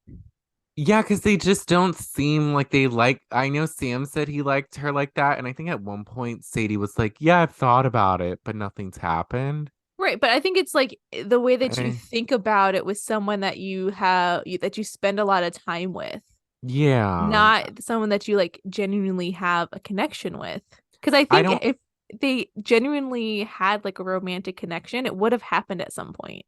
S1: Yeah, because they just don't seem like they like. I know Sam said he liked her like that, and I think at one point Sadie was like, "Yeah, I've thought about it, but nothing's happened."
S2: Right, but I think it's like the way that you
S1: I,
S2: think about it with someone that that you spend a lot of time with,
S1: yeah,
S2: not someone that you like genuinely have a connection with. Because I
S1: I
S2: think
S1: don't.
S2: if they genuinely had like a romantic connection, it would have happened at some point.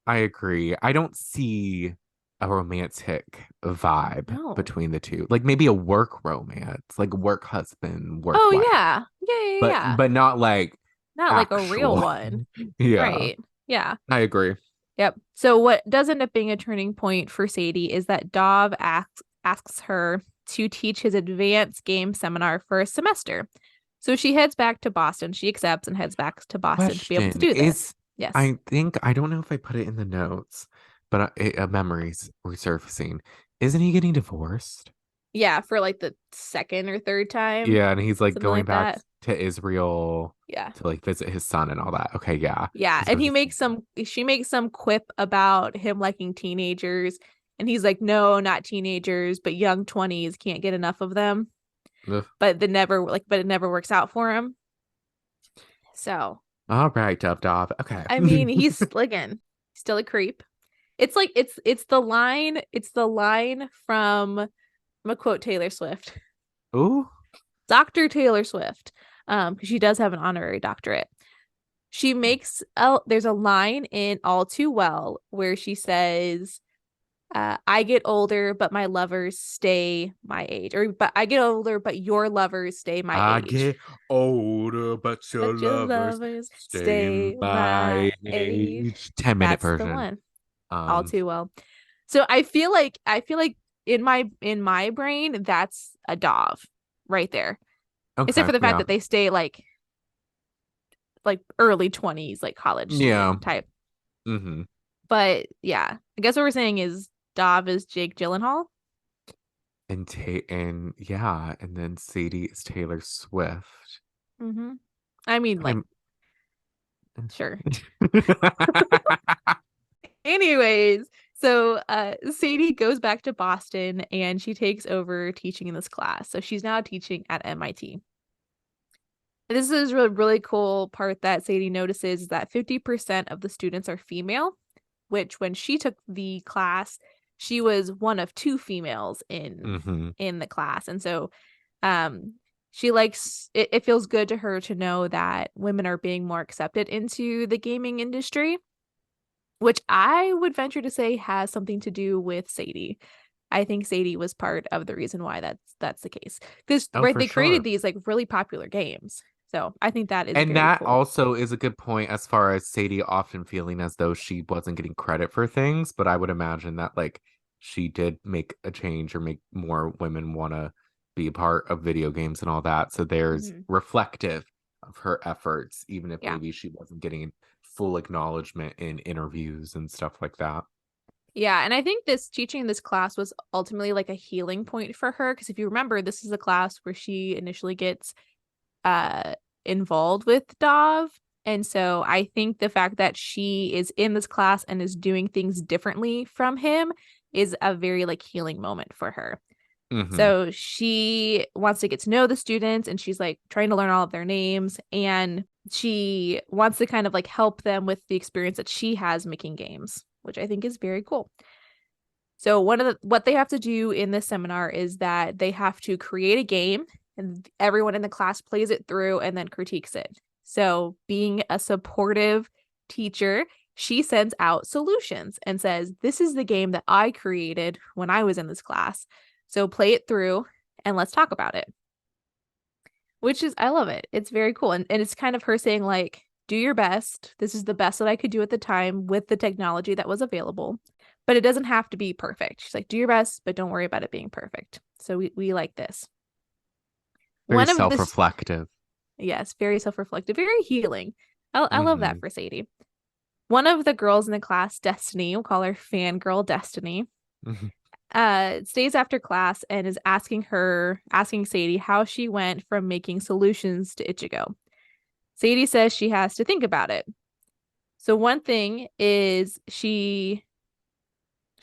S1: I agree. I don't see a romantic vibe
S2: No.
S1: between the two. Like maybe a work romance, like work husband, work
S2: Oh
S1: wife,
S2: yeah. Yeah, yeah,
S1: but
S2: yeah.
S1: but not like
S2: Not like a real
S1: actual.
S2: one.
S1: Yeah,
S2: Right. Yeah.
S1: I agree.
S2: Yep. So what does end up being a turning point for Sadie is that Dov asks her to teach his advanced game seminar for a semester. So she heads back to Boston. She accepts and heads back to Boston to be able to
S1: Question
S2: do this.
S1: is,
S2: Yes.
S1: I think I don't know if I put it in the notes, but a memories resurfacing. Isn't he getting divorced?
S2: Yeah, for like the second or third time,
S1: Yeah, and he's like
S2: something
S1: going
S2: like
S1: back
S2: that.
S1: to Israel
S2: Yeah.
S1: to like visit his son and all that. Okay, yeah,
S2: Yeah,
S1: because I
S2: and
S1: was just
S2: she makes some quip about him liking teenagers, and he's like, "No, not teenagers, but young 20s, can't get enough of them."
S1: ugh.
S2: But it never works out for him. So,
S1: All right, Dub Dob. Okay.
S2: I mean, he's again still a creep. It's like it's the line from I'm gonna quote Taylor Swift.
S1: Ooh.
S2: Dr. Taylor Swift. Because she does have an honorary doctorate. There's a line in All Too Well where she says, I get older, but my lovers stay my age. But I get older, but your lovers stay my
S1: I
S2: age.
S1: get older, but your
S2: But your
S1: lovers
S2: lovers
S1: stay
S2: stay my
S1: my
S2: age.
S1: age. 10-minute
S2: That's the
S1: version.
S2: one. All too well. So I feel like in my brain, that's a Dove right there. Except
S1: Okay,
S2: for the fact
S1: yeah.
S2: that they stay like early 20s, like college
S1: Yeah.
S2: student type.
S1: Mm-hmm.
S2: But yeah, I guess what we're saying is Dov is Jake Gyllenhaal.
S1: And yeah, and then Sadie is Taylor Swift.
S2: Mm-hmm. I mean, like,
S1: I'm
S2: sure. Anyways, so Sadie goes back to Boston and she takes over teaching in this class. So she's now teaching at MIT. And this is a really cool part that Sadie notices is that 50% of the students are female, which when she took the class, she was one of two females
S1: mm-hmm.
S2: in the class. And so um she likes it, it feels good to her to know that women are being more accepted into the gaming industry, which I would venture to say has something to do with Sadie. I think Sadie was part of the reason why that's the case. Because
S1: Oh,
S2: right,
S1: for
S2: they created
S1: sure.
S2: these like really popular games. So I think that is
S1: And
S2: very
S1: that
S2: cool.
S1: also is a good point as far as Sadie often feeling as though she wasn't getting credit for things, but I would imagine that like she did make a change or make more women want to be a part of video games and all that. So there's
S2: Hmm.
S1: reflective of her efforts, even if
S2: Yeah.
S1: maybe she wasn't getting full acknowledgement in interviews and stuff like that.
S2: Yeah, and I think this teaching this class was ultimately like a healing point for her because if you remember, this is a class where she initially gets uh involved with Dov. And so I think the fact that she is in this class and is doing things differently from him is a very like healing moment for her.
S1: Mm-hmm.
S2: So she wants to get to know the students and she's like trying to learn all of their names and she wants to kind of like help them with the experience that she has making games, which I think is very cool. So what they have to do in this seminar is that they have to create a game and everyone in the class plays it through and then critiques it. So being a supportive teacher, she sends out solutions and says, "This is the game that I created when I was in this class. So play it through and let's talk about it." Which is I love it. It's very cool. And it's kind of her saying like, "Do your best. This is the best that I could do at the time with the technology that was available." But it doesn't have to be perfect. She's like, do your best, but don't worry about it being perfect. So we like this.
S1: Very
S2: One of this,
S1: self-reflective.
S2: yes, very self-reflective, very healing. I love that
S1: Mm-hmm.
S2: for Sadie. one of the girls in the class, Destiny, we'll call her fangirl Destiny, stays after class and is asking Sadie how she went from making solutions to Ichigo. Sadie says she has to think about it. So one thing is she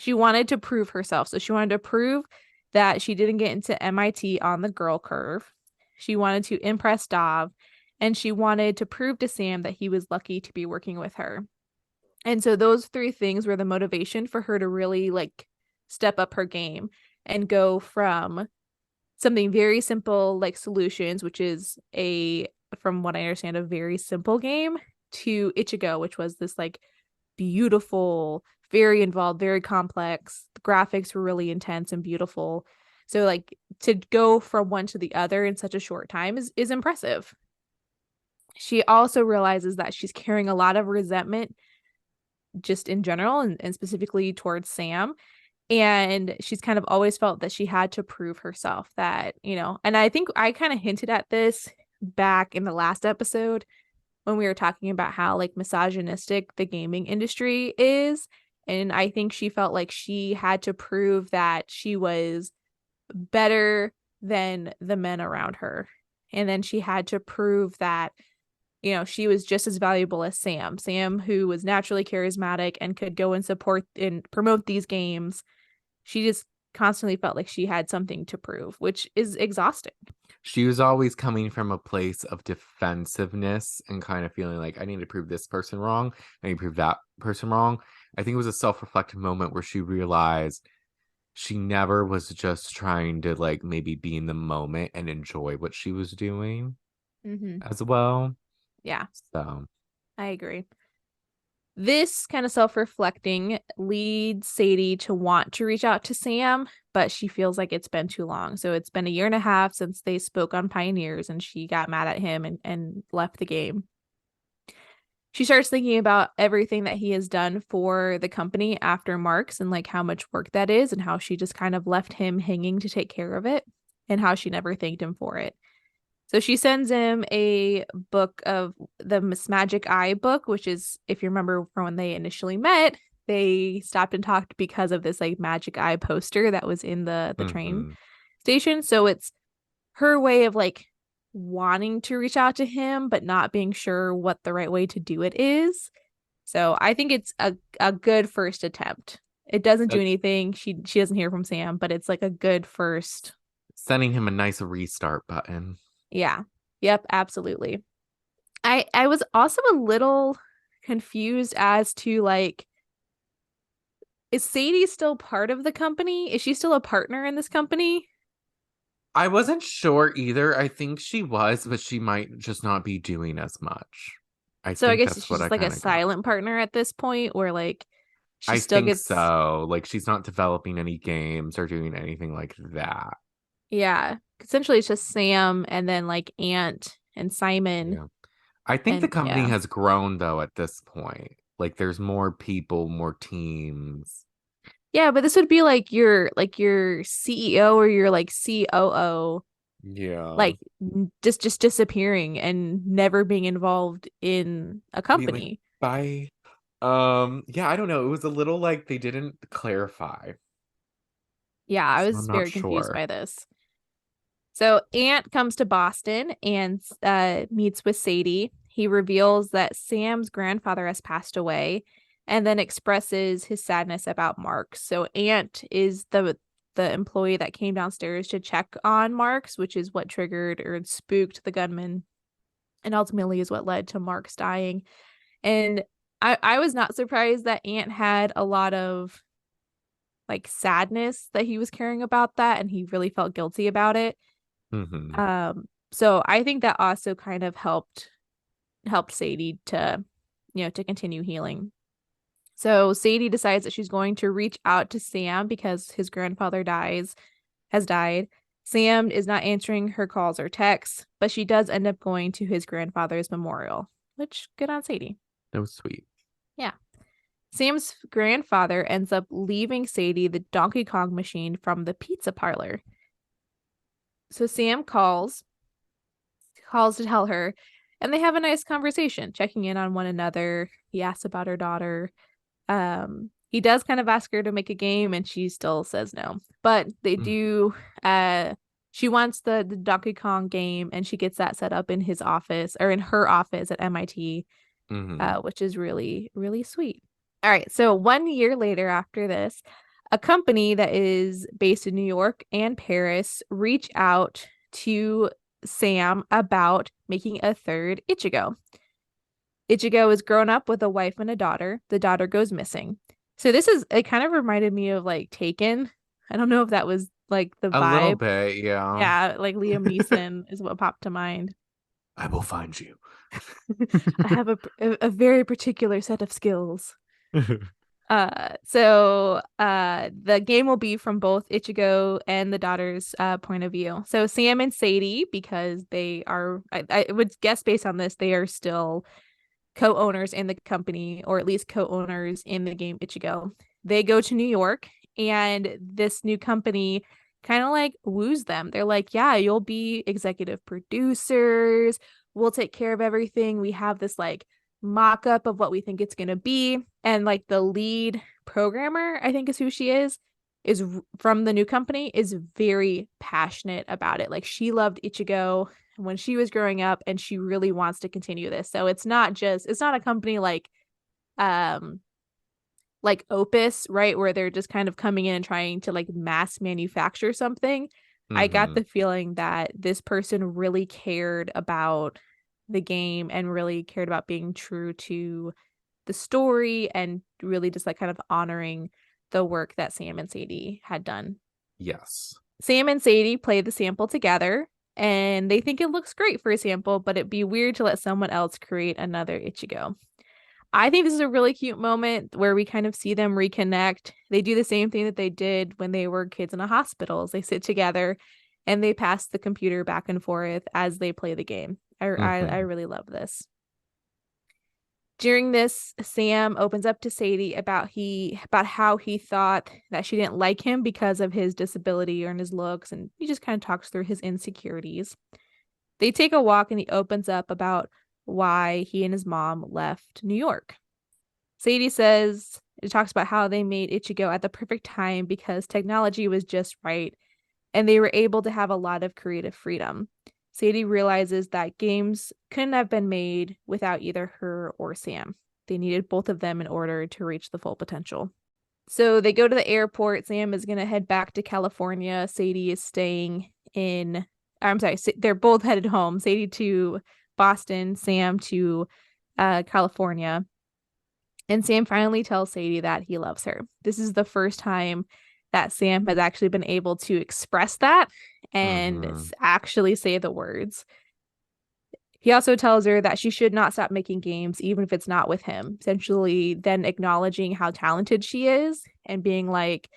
S2: wanted to prove herself. So she wanted to prove that she didn't get into MIT on the girl curve. She wanted to impress Dav, and she wanted to prove to Sam that he was lucky to be working with her. And so those three things were the motivation for her to really like step up her game and go from something very simple like Solutions, which is from what I understand, a very simple game, to Ichigo, which was this like beautiful, very involved, very complex. The graphics were really intense and beautiful. So like to go from one to the other in such a short time is impressive. She also realizes that she's carrying a lot of resentment just in general and specifically towards Sam. And she's kind of always felt that she had to prove herself that, and I think I kind of hinted at this back in the last episode when we were talking about how like misogynistic the gaming industry is. And I think she felt like she had to prove that she was better than the men around her. And then she had to prove that, she was just as valuable as Sam, who was naturally charismatic and could go and support and promote these games. She just constantly felt like she had something to prove, which is exhausting.
S1: She was always coming from a place of defensiveness and kind of feeling like, I need to prove this person wrong. I need to prove that person wrong. I think it was a self-reflective moment where she realized she never was just trying to like maybe be in the moment and enjoy what she was doing as well.
S2: Yeah.
S1: So
S2: I agree. This kind of self-reflecting leads Sadie to want to reach out to Sam, but she feels like it's been too long. So it's been a year and a half since they spoke on Pioneers, and she got mad at him and left the game. She starts thinking about everything that he has done for the company after Marks and like how much work that is and how she just kind of left him hanging to take care of it and how she never thanked him for it. So she sends him a book of the Miss Magic Eye book, which is, if you remember from when they initially met, they stopped and talked because of this like Magic Eye poster that was in the train station. So it's her way of like wanting to reach out to him, but not being sure what the right way to do it is. So I think it's a good first attempt. It doesn't do anything. She doesn't hear from Sam, but it's like a good first.
S1: Sending him a nice restart button.
S2: Yeah. Yep, absolutely. I was also a little confused as to like, is Sadie still part of the company? Is she still a partner in this company?
S1: I wasn't sure either. I think she was, but she might just not be doing as much. I
S2: guess
S1: that's
S2: she's
S1: what I
S2: just like a
S1: kind of got.
S2: silent partner at this point, where like she
S1: I
S2: still
S1: think
S2: gets
S1: so. Like she's not developing any games or doing anything like that.
S2: Yeah. Essentially it's just Sam and then like Ant and Simon.
S1: Yeah. I think the
S2: And
S1: company
S2: yeah.
S1: has grown though at this point. Like there's more people, more teams.
S2: Yeah, but this would be like your CEO or your like COO
S1: Yeah.
S2: like just disappearing and never being involved in a
S1: Be like,
S2: company.
S1: bye. Yeah, I don't know. It was a little like they didn't clarify.
S2: Yeah, I
S1: So I'm
S2: was
S1: not
S2: very confused
S1: sure.
S2: by this. So Ant comes to Boston and meets with Sadie. He reveals that Sam's grandfather has passed away and then expresses his sadness about Marks. So Ant is the employee that came downstairs to check on Marks, which is what triggered or spooked the gunman and ultimately is what led to Marks dying. And I was not surprised that Ant had a lot of like sadness that he was caring about that and he really felt guilty about it. So I think that also kind of helped Sadie to, to continue healing. So Sadie decides that she's going to reach out to Sam because his grandfather has died. Sam is not answering her calls or texts, but she does end up going to his grandfather's memorial, which good on Sadie.
S1: That was sweet.
S2: Yeah. Sam's grandfather ends up leaving Sadie the Donkey Kong machine from the pizza parlor. So Sam calls to tell her And they have a nice conversation, checking in on one another. He asks about her daughter. He does kind of ask her to make a game, and she still says no. But they do. She wants the Donkey Kong game, and she gets that set up in his office or in her office at MIT, which is really, really sweet. All right. So 1 year later, after this, a company that is based in New York and Paris reach out to Sam about making a third Ichigo. Ichigo is grown up with a wife and a daughter. The daughter goes missing. So it kind of reminded me of like Taken. I don't know if that was like the
S1: A little
S2: vibe.
S1: bit, yeah.
S2: Yeah, like Liam Neeson is what popped to mind.
S1: I will find you.
S2: I have a very particular set of skills. The game will be from both Ichigo and the daughter's point of view. So Sam and Sadie, because they are, I would guess based on this, they are still co-owners in the company, or at least co-owners in the game Ichigo. They go to New York, and this new company kind of like woos them. They're like, yeah, you'll be executive producers. We'll take care of everything. We have this like mock-up of what we think it's going to be. And like the lead programmer, I think is who she is from the new company, is very passionate about it. Like she loved Ichigo when she was growing up, and she really wants to continue this. So it's not a company like Opus, right, where they're just kind of coming in and trying to like mass manufacture something. I got the feeling that this person really cared about the game and really cared about being true to the story and really just like kind of honoring the work that Sam and Sadie had done.
S1: Yes.
S2: Sam and Sadie play the sample together, and they think it looks great for a sample, but it'd be weird to let someone else create another Ichigo. I think this is a really cute moment where we kind of see them reconnect. They do the same thing that they did when they were kids in a hospital. They sit together and they pass the computer back and forth as they play the game. I really love this. During this, Sam opens up to Sadie about how he thought that she didn't like him because of his disability or in his looks, and he just kind of talks through his insecurities. They take a walk, and he opens up about why he and his mom left New York. Sadie says it talks about how they made Ichigo at the perfect time because technology was just right, and they were able to have a lot of creative freedom. Sadie realizes that games couldn't have been made without either her or Sam. They needed both of them in order to reach the full potential. So they go to the airport. Sam is going to head back to California. Sadie is staying in, I'm sorry, they're both headed home. Sadie to Boston, Sam to California. And Sam finally tells Sadie that he loves her. This is the first time that Sam has actually been able to express that and actually say the words. He also tells her that she should not stop making games, even if it's not with him, essentially then acknowledging how talented she is and being like,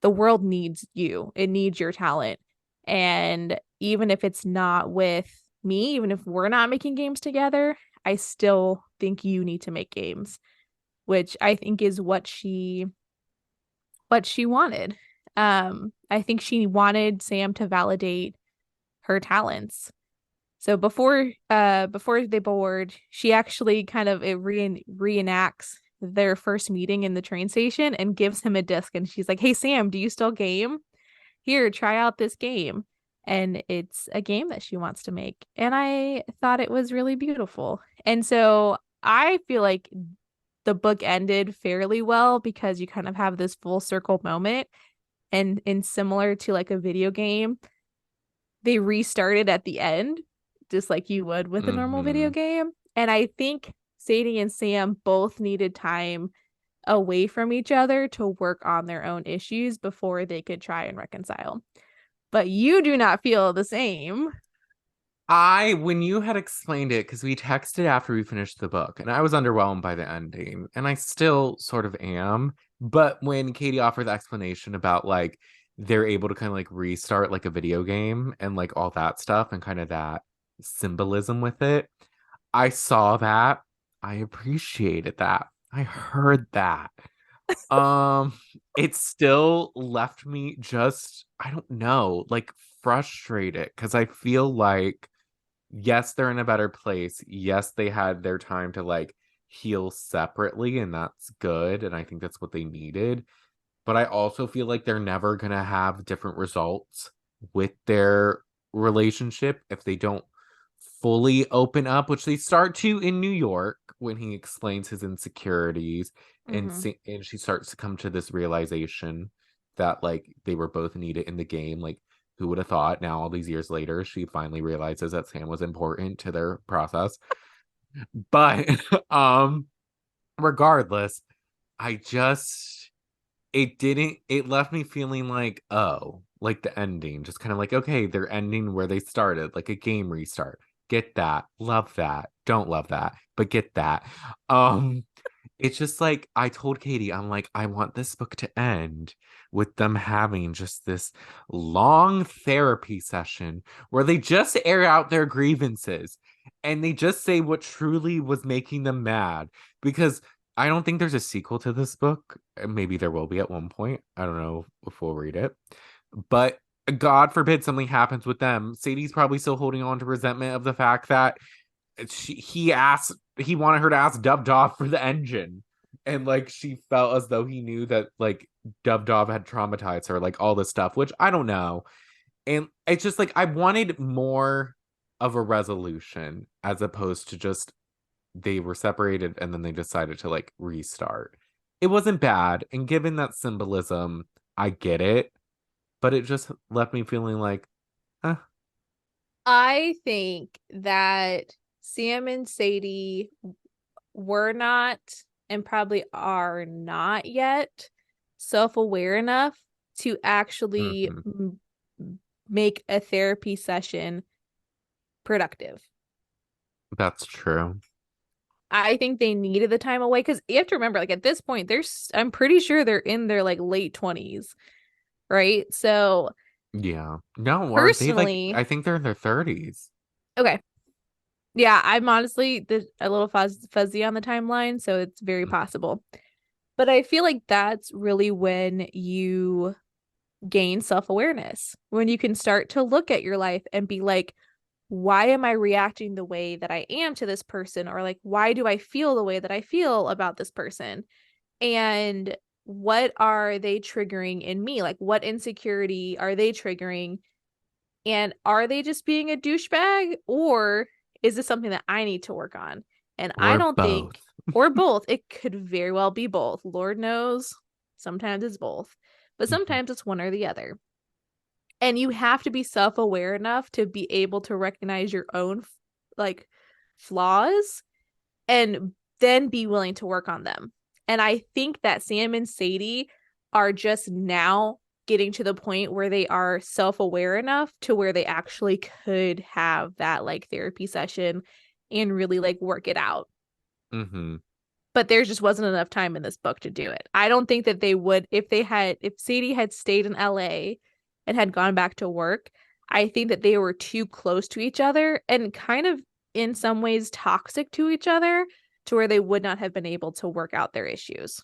S2: the world needs you. It needs your talent. And even if it's not with me, even if we're not making games together, I still think you need to make games, which I think is what she wanted. I think she wanted Sam to validate her talents. So before they board, she actually kind of reenacts their first meeting in the train station and gives him a disc, and she's like, "Hey Sam, do you still game? Here, try out this game." And it's a game that she wants to make. And I thought it was really beautiful. And so I feel like the book ended fairly well because you kind of have this full circle moment, and similar to like a video game, they restarted at the end just like you would with a normal video game. And I think Sadie and Sam both needed time away from each other to work on their own issues before they could try and reconcile. But you do not feel the same.
S1: When you had explained it, because we texted after we finished the book, and I was underwhelmed by the ending, and I still sort of am. But when Katy offered the explanation about like they're able to kind of like restart like a video game and like all that stuff and kind of that symbolism with it, I saw that. I appreciated that. I heard that. It still left me just, I don't know, like frustrated because I feel like yes, they're in a better place. Yes, they had their time to like heal separately, and that's good. And I think that's what they needed. But I also feel like they're never gonna have different results with their relationship if they don't fully open up, which they start to in New York when he explains his insecurities and
S2: Mm-hmm.
S1: and she starts to come to this realization that like they were both needed in the game. Like who would have thought now all these years later she finally realizes that Sam was important to their process. But um regardless, I just it left me feeling like, oh, like the ending, just kind of like, okay, they're ending where they started, like a game restart. Get that, love that, don't love that, but get that. Um, it's just like I told Katy, I'm like, I want this book to end with them having just this long therapy session where they just air out their grievances and they just say what truly was making them mad. Because I don't think there's a sequel to this book. Maybe there will be at one point. I don't know if we'll read it. But God forbid something happens with them. Sadie's probably still holding on to resentment of the fact that he wanted her to ask Dub Dov for the engine. And like she felt as though he knew that like Dub Dov had traumatized her, like all this stuff, which I don't know. And it's just like I wanted more of a resolution as opposed to just they were separated and then they decided to like restart. It wasn't bad. And given that symbolism, I get it, but it just left me feeling like, eh.
S2: I think that Sam and Sadie were not and probably are not yet self-aware enough to actually
S1: Mhm.
S2: make a therapy session productive.
S1: That's true.
S2: I think they needed the time away because you have to remember, like at this point, I'm pretty sure they're in their like late 20s, right? So
S1: Yeah. No, are they like,
S2: personally,
S1: I think they're in their 30s.
S2: okay. Yeah, I'm honestly a little fuzzy on the timeline, so it's very possible. But I feel like that's really when you gain self-awareness, when you can start to look at your life and be like, why am I reacting the way that I am to this person? Or like, why do I feel the way that I feel about this person? And what are they triggering in me? Like, what insecurity are they triggering? And are they just being a douchebag? Or is this something that I need to work on? And I
S1: Or
S2: don't
S1: both.
S2: think, or both, it could very well be both. Lord knows, sometimes it's both, but
S1: Mhm.
S2: sometimes it's one or the other. And you have to be self-aware enough to be able to recognize your own like flaws and then be willing to work on them. And I think that Sam and Sadie are just now getting to the point where they are self-aware enough to where they actually could have that like therapy session and really like work it out.
S1: Mhm.
S2: But there just wasn't enough time in this book to do it. I don't think that they would if Sadie had stayed in LA and had gone back to work. I think that they were too close to each other and kind of in some ways toxic to each other to where they would not have been able to work out their issues.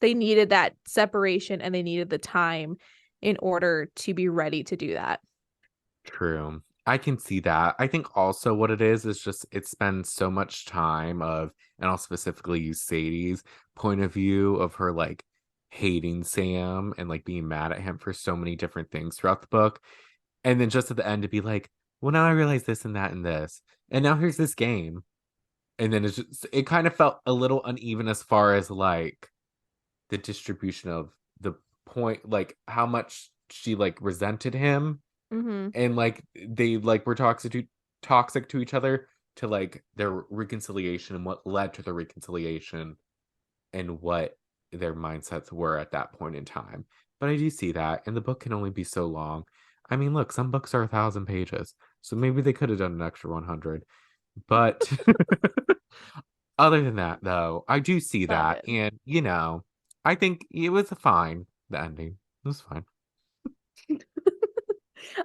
S2: They needed that separation and they needed the time in order to be ready to do that.
S1: True. I can see that. I think also what it is just it spends so much time of, and I'll specifically use Sadie's point of view of her like hating Sam and like being mad at him for so many different things throughout the book. And then just at the end to be like, well, now I realize this and that and this. And now here's this game. And then it kind of felt a little uneven as far as like the distribution of the point, like how much she like resented him
S2: Mm-hmm.
S1: and like they like were toxic to each other to like their reconciliation and what led to the reconciliation and what their mindsets were at that point in time. But I do see that, and the book can only be so long. I mean, look, some books are 1,000 pages, so maybe they could have done an extra 100. But other than that, though, I do see
S2: Stop
S1: that,
S2: it.
S1: and I think it was fine. The ending it was fine.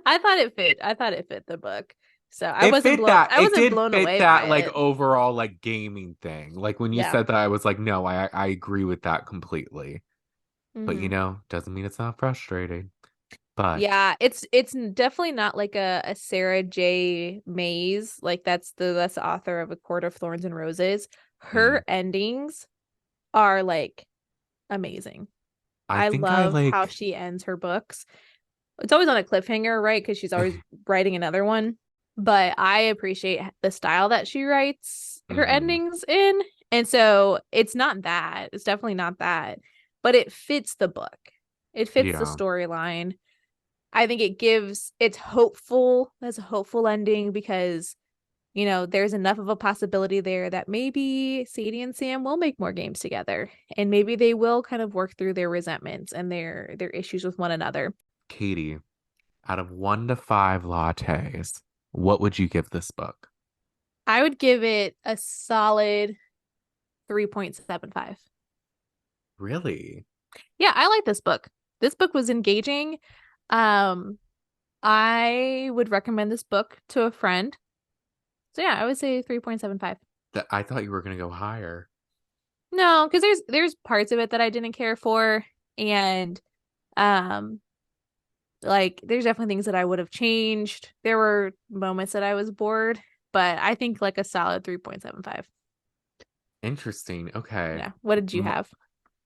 S2: I thought it fit. I thought it fit the book. So
S1: It fit that.
S2: I
S1: It
S2: wasn't
S1: did
S2: blown
S1: fit
S2: away by
S1: that like
S2: it.
S1: overall like gaming thing. Like when you
S2: Yeah.
S1: said that, I was like, no, I agree with that completely. But
S2: Mm-hmm.
S1: doesn't mean it's not frustrating. But
S2: Yeah, it's definitely not like a Sarah J. Maas. Like that's the author of A Court of Thorns and Roses.
S1: mm,
S2: Her endings are like amazing.
S1: I
S2: I
S1: think I
S2: love how
S1: like,
S2: she ends her books. It's always on a cliffhanger, right? Because she's always writing another one. But I appreciate the style that she writes her
S1: hmm
S2: endings in. And so it's not that. It's definitely not that. But it fits the book. It fits the
S1: yeah,
S2: storyline. I think it's hopeful. That's a hopeful ending because, there's enough of a possibility there that maybe Sadie and Sam will make more games together. And maybe they will kind of work through their resentments and their issues with one another.
S1: Katie, out of 1 to 5 lattes, what would you give this book?
S2: I would give it a solid 3.75.
S1: Really?
S2: Yeah, I like this book. This book was engaging. Um, I would recommend this book to a friend. So yeah, I would say 3.75.
S1: That I thought you were gonna go higher.
S2: No, because there's parts of it that I didn't care for, and um, like there's definitely things that I would have changed. There were moments that I was bored, but I think like a solid 3.75.
S1: Interesting. Okay.
S2: Yeah. What did you
S1: M
S2: have?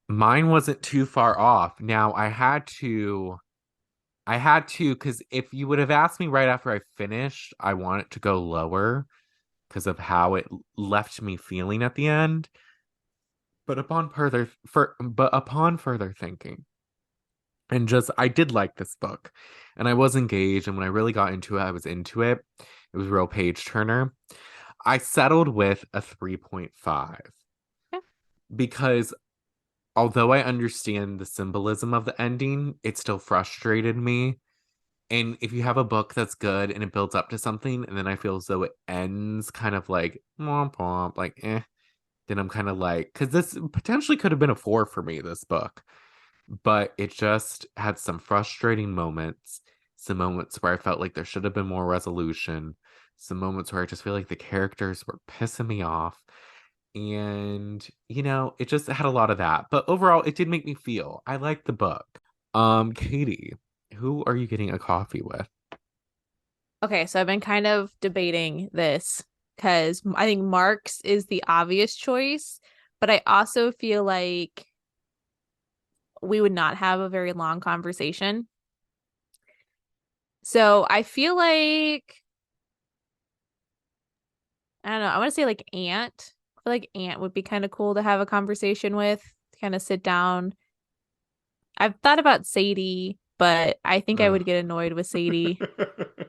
S1: Mine wasn't too far off. Now I had to, because if you would have asked me right after I finished, I want it to go lower because of how it left me feeling at the end. But upon further thinking, and just I did like this book, and I was engaged, and when I really got into it, I was into it. It was a real page turner. I settled with a 3.5
S2: Yeah.
S1: because although I understand the symbolism of the ending, it still frustrated me. And if you have a book that's good and it builds up to something, and then I feel as though it ends kind of like womp womp, like then I'm kind of like, because this potentially could have been a 4 for me, this book, but it just had some frustrating moments, some moments where I felt like there should have been more resolution, some moments where I just feel like the characters were pissing me off. And, it just had a lot of that. But overall, it did make me feel. I liked the book. Katie, who are you getting a coffee with?
S2: Okay, so I've been kind of debating this because I think Mark's is the obvious choice, but I also feel like we would not have a very long conversation. So I feel like, I don't know, I want to say like Aunt. I feel like Aunt would be kind of cool to have a conversation with, kind of sit down. I've thought about Sadie, but I think I
S1: Ugh.
S2: would get annoyed with Sadie.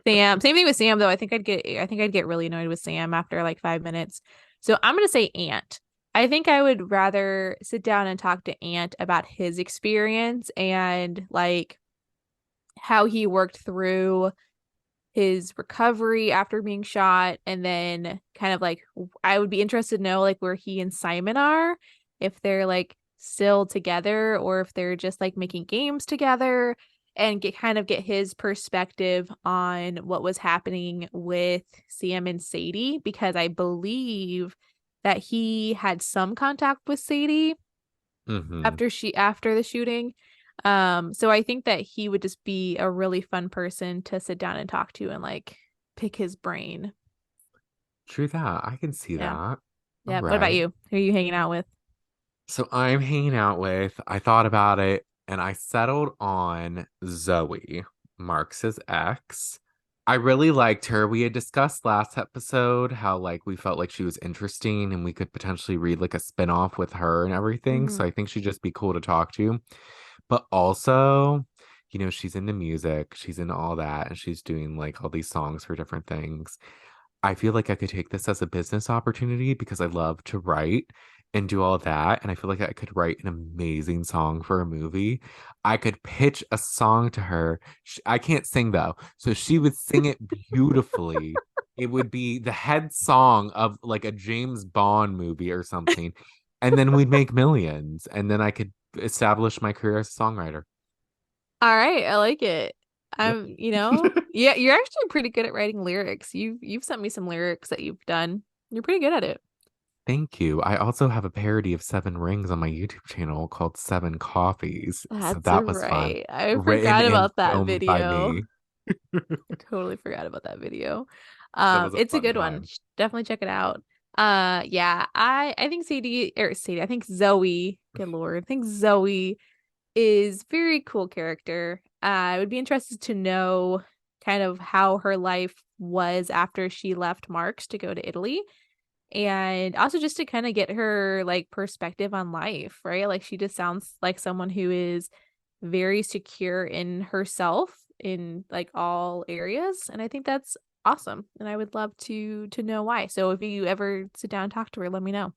S2: Sam, same thing with Sam though. I think I'd get really annoyed with Sam after like 5 minutes. So I'm gonna say Ant. I think I would rather sit down and talk to Ant about his experience and like how he worked through his recovery after being shot, and then kind of like I would be interested to know like where he and Simon are, if they're like still together or if they're just like making games together, and get his perspective on what was happening with Sam and Sadie, because I believe that he had some contact with Sadie
S1: Mm-hmm.
S2: after the shooting. So I think that he would just be a really fun person to sit down and talk to and like pick his brain.
S1: True that. I can see
S2: Yeah.
S1: that. All
S2: Yeah. What about
S1: right.
S2: you? Who are you hanging out with?
S1: So I'm hanging out with, I thought about it and I settled on Zoe, Marx's ex. I really liked her. We had discussed last episode how like we felt like she was interesting and we could potentially read like a spin-off with her and everything.
S2: Hmm.
S1: So I think she'd just be cool to talk to. But also, she's into music, she's into all that, and she's doing like all these songs for different things. I feel like I could take this as a business opportunity because I love to write and do all that. And I feel like I could write an amazing song for a movie. I could pitch a song to her. I can't sing though. So she would sing it beautifully. It would be the head song of like a James Bond movie or something. And then we'd make millions. And then I could establish my career as a songwriter.
S2: All right, I like it.
S1: Yep.
S2: Yeah, you're actually pretty good at writing lyrics. You've sent me some lyrics that you've done. You're pretty good at it.
S1: Thank you. I also have a parody of Seven Rings on my YouTube channel called Seven Coffees. So
S2: That's
S1: that was fun.
S2: right. I
S1: Written
S2: forgot
S1: and
S2: about that
S1: filmed by
S2: video.
S1: me.
S2: I totally forgot about that video.
S1: That was a
S2: It's a
S1: fun
S2: good one.
S1: time.
S2: Definitely check it out. Yeah, I think Sadie, I think Zoe, good Lord, I think Zoe is very cool character. I would be interested to know kind of how her life was after she left Mark's to go to Italy. And also just to kind of get her like perspective on life, right? Like she just sounds like someone who is very secure in herself in like all areas. And I think that's awesome. And I would love to know why. So if you ever sit down and talk to her, let me know.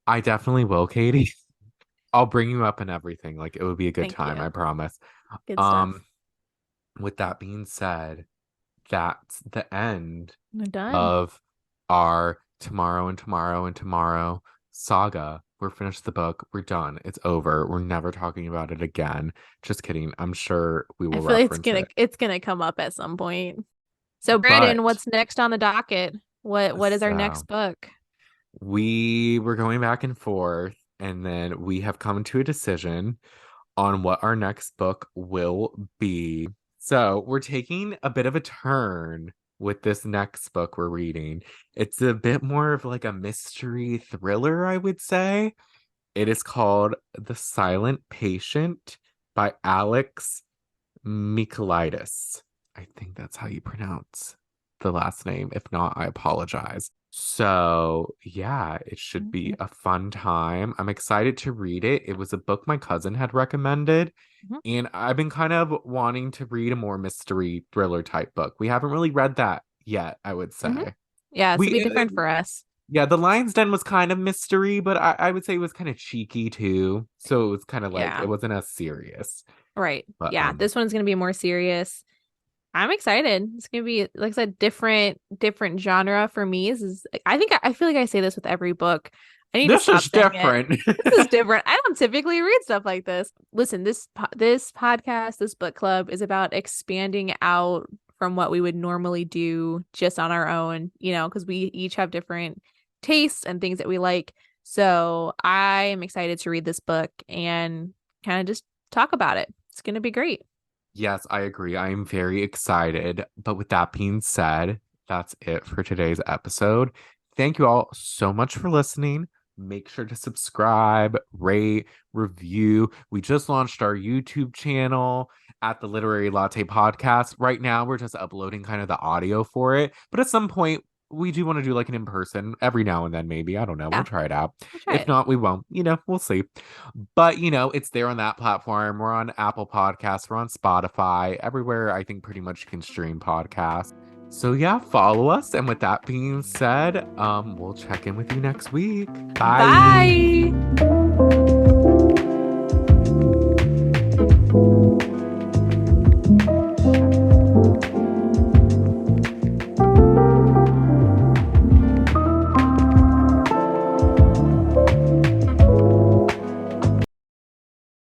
S1: I definitely will, Katie. I'll bring you up and everything. Like it would be a good
S2: Thank
S1: time,
S2: you.
S1: I promise.
S2: Good stuff.
S1: Um, with that being said, that's the end
S2: We're done.
S1: of our tomorrow and tomorrow and tomorrow saga. We're finished the book. We're done. It's over. We're never talking about it again. Just kidding. I'm sure we
S2: I
S1: will
S2: feel like
S1: reference it.
S2: it's gonna come up at some point. So Brandon,
S1: But
S2: what's next on the docket? What is our next
S1: so
S2: book?
S1: we were going back and forth, and then we have come to a decision on what our next book will be. So we're taking a bit of a turn with this next book we're reading. It's a bit more of like a mystery thriller, I would say. It is called The Silent Patient by Alex Michaelides. I think that's how you pronounce the last name. If not, I apologize. So, yeah, it should be
S2: Mhm.
S1: a fun time. I'm excited to read it. It was a book my cousin had recommended, and I've been kind of wanting to read a more mystery thriller type book. We haven't really read that yet, I would
S2: Mhm.
S1: say.
S2: Yeah, it's gonna
S1: We
S2: be different for us.
S1: Yeah, The Lion's Den was kind of mystery, but I would say it was kind of cheeky too. So it was kind of like it
S2: Yeah.
S1: wasn't as serious.
S2: Right.
S1: But
S2: Yeah, this one's gonna be more serious. I'm excited. It's gonna be like I said, different genre for me. I feel like I say this with every book. I need to
S1: this
S2: stop
S1: is
S2: saying it.
S1: different.
S2: This is different. I don't typically read stuff like this. Listen, this podcast, this book club is about expanding out from what we would normally do just on our own, because we each have different tastes and things that we like. So I am excited to read this book and kind of just talk about it. It's gonna be great.
S1: Yes, I agree. I am very excited. But with that being said, that's it for today's episode. Thank you all so much for listening. Make sure to subscribe, rate, review. We just launched our YouTube channel at the Literary Latte Podcast. Right now, we're just uploading kind of the audio for it. But at some point, we do want to do like an in person every now and then, maybe. I don't know. We'll
S2: Yeah,
S1: try it out.
S2: we'll try
S1: If
S2: it.
S1: not, we won't. We'll see. But, it's there on that platform. We're on Apple Podcasts, we're on Spotify, everywhere I think pretty much you can stream podcasts. So yeah, follow us. And with that being said, we'll check in with you next week. Bye.
S2: Bye.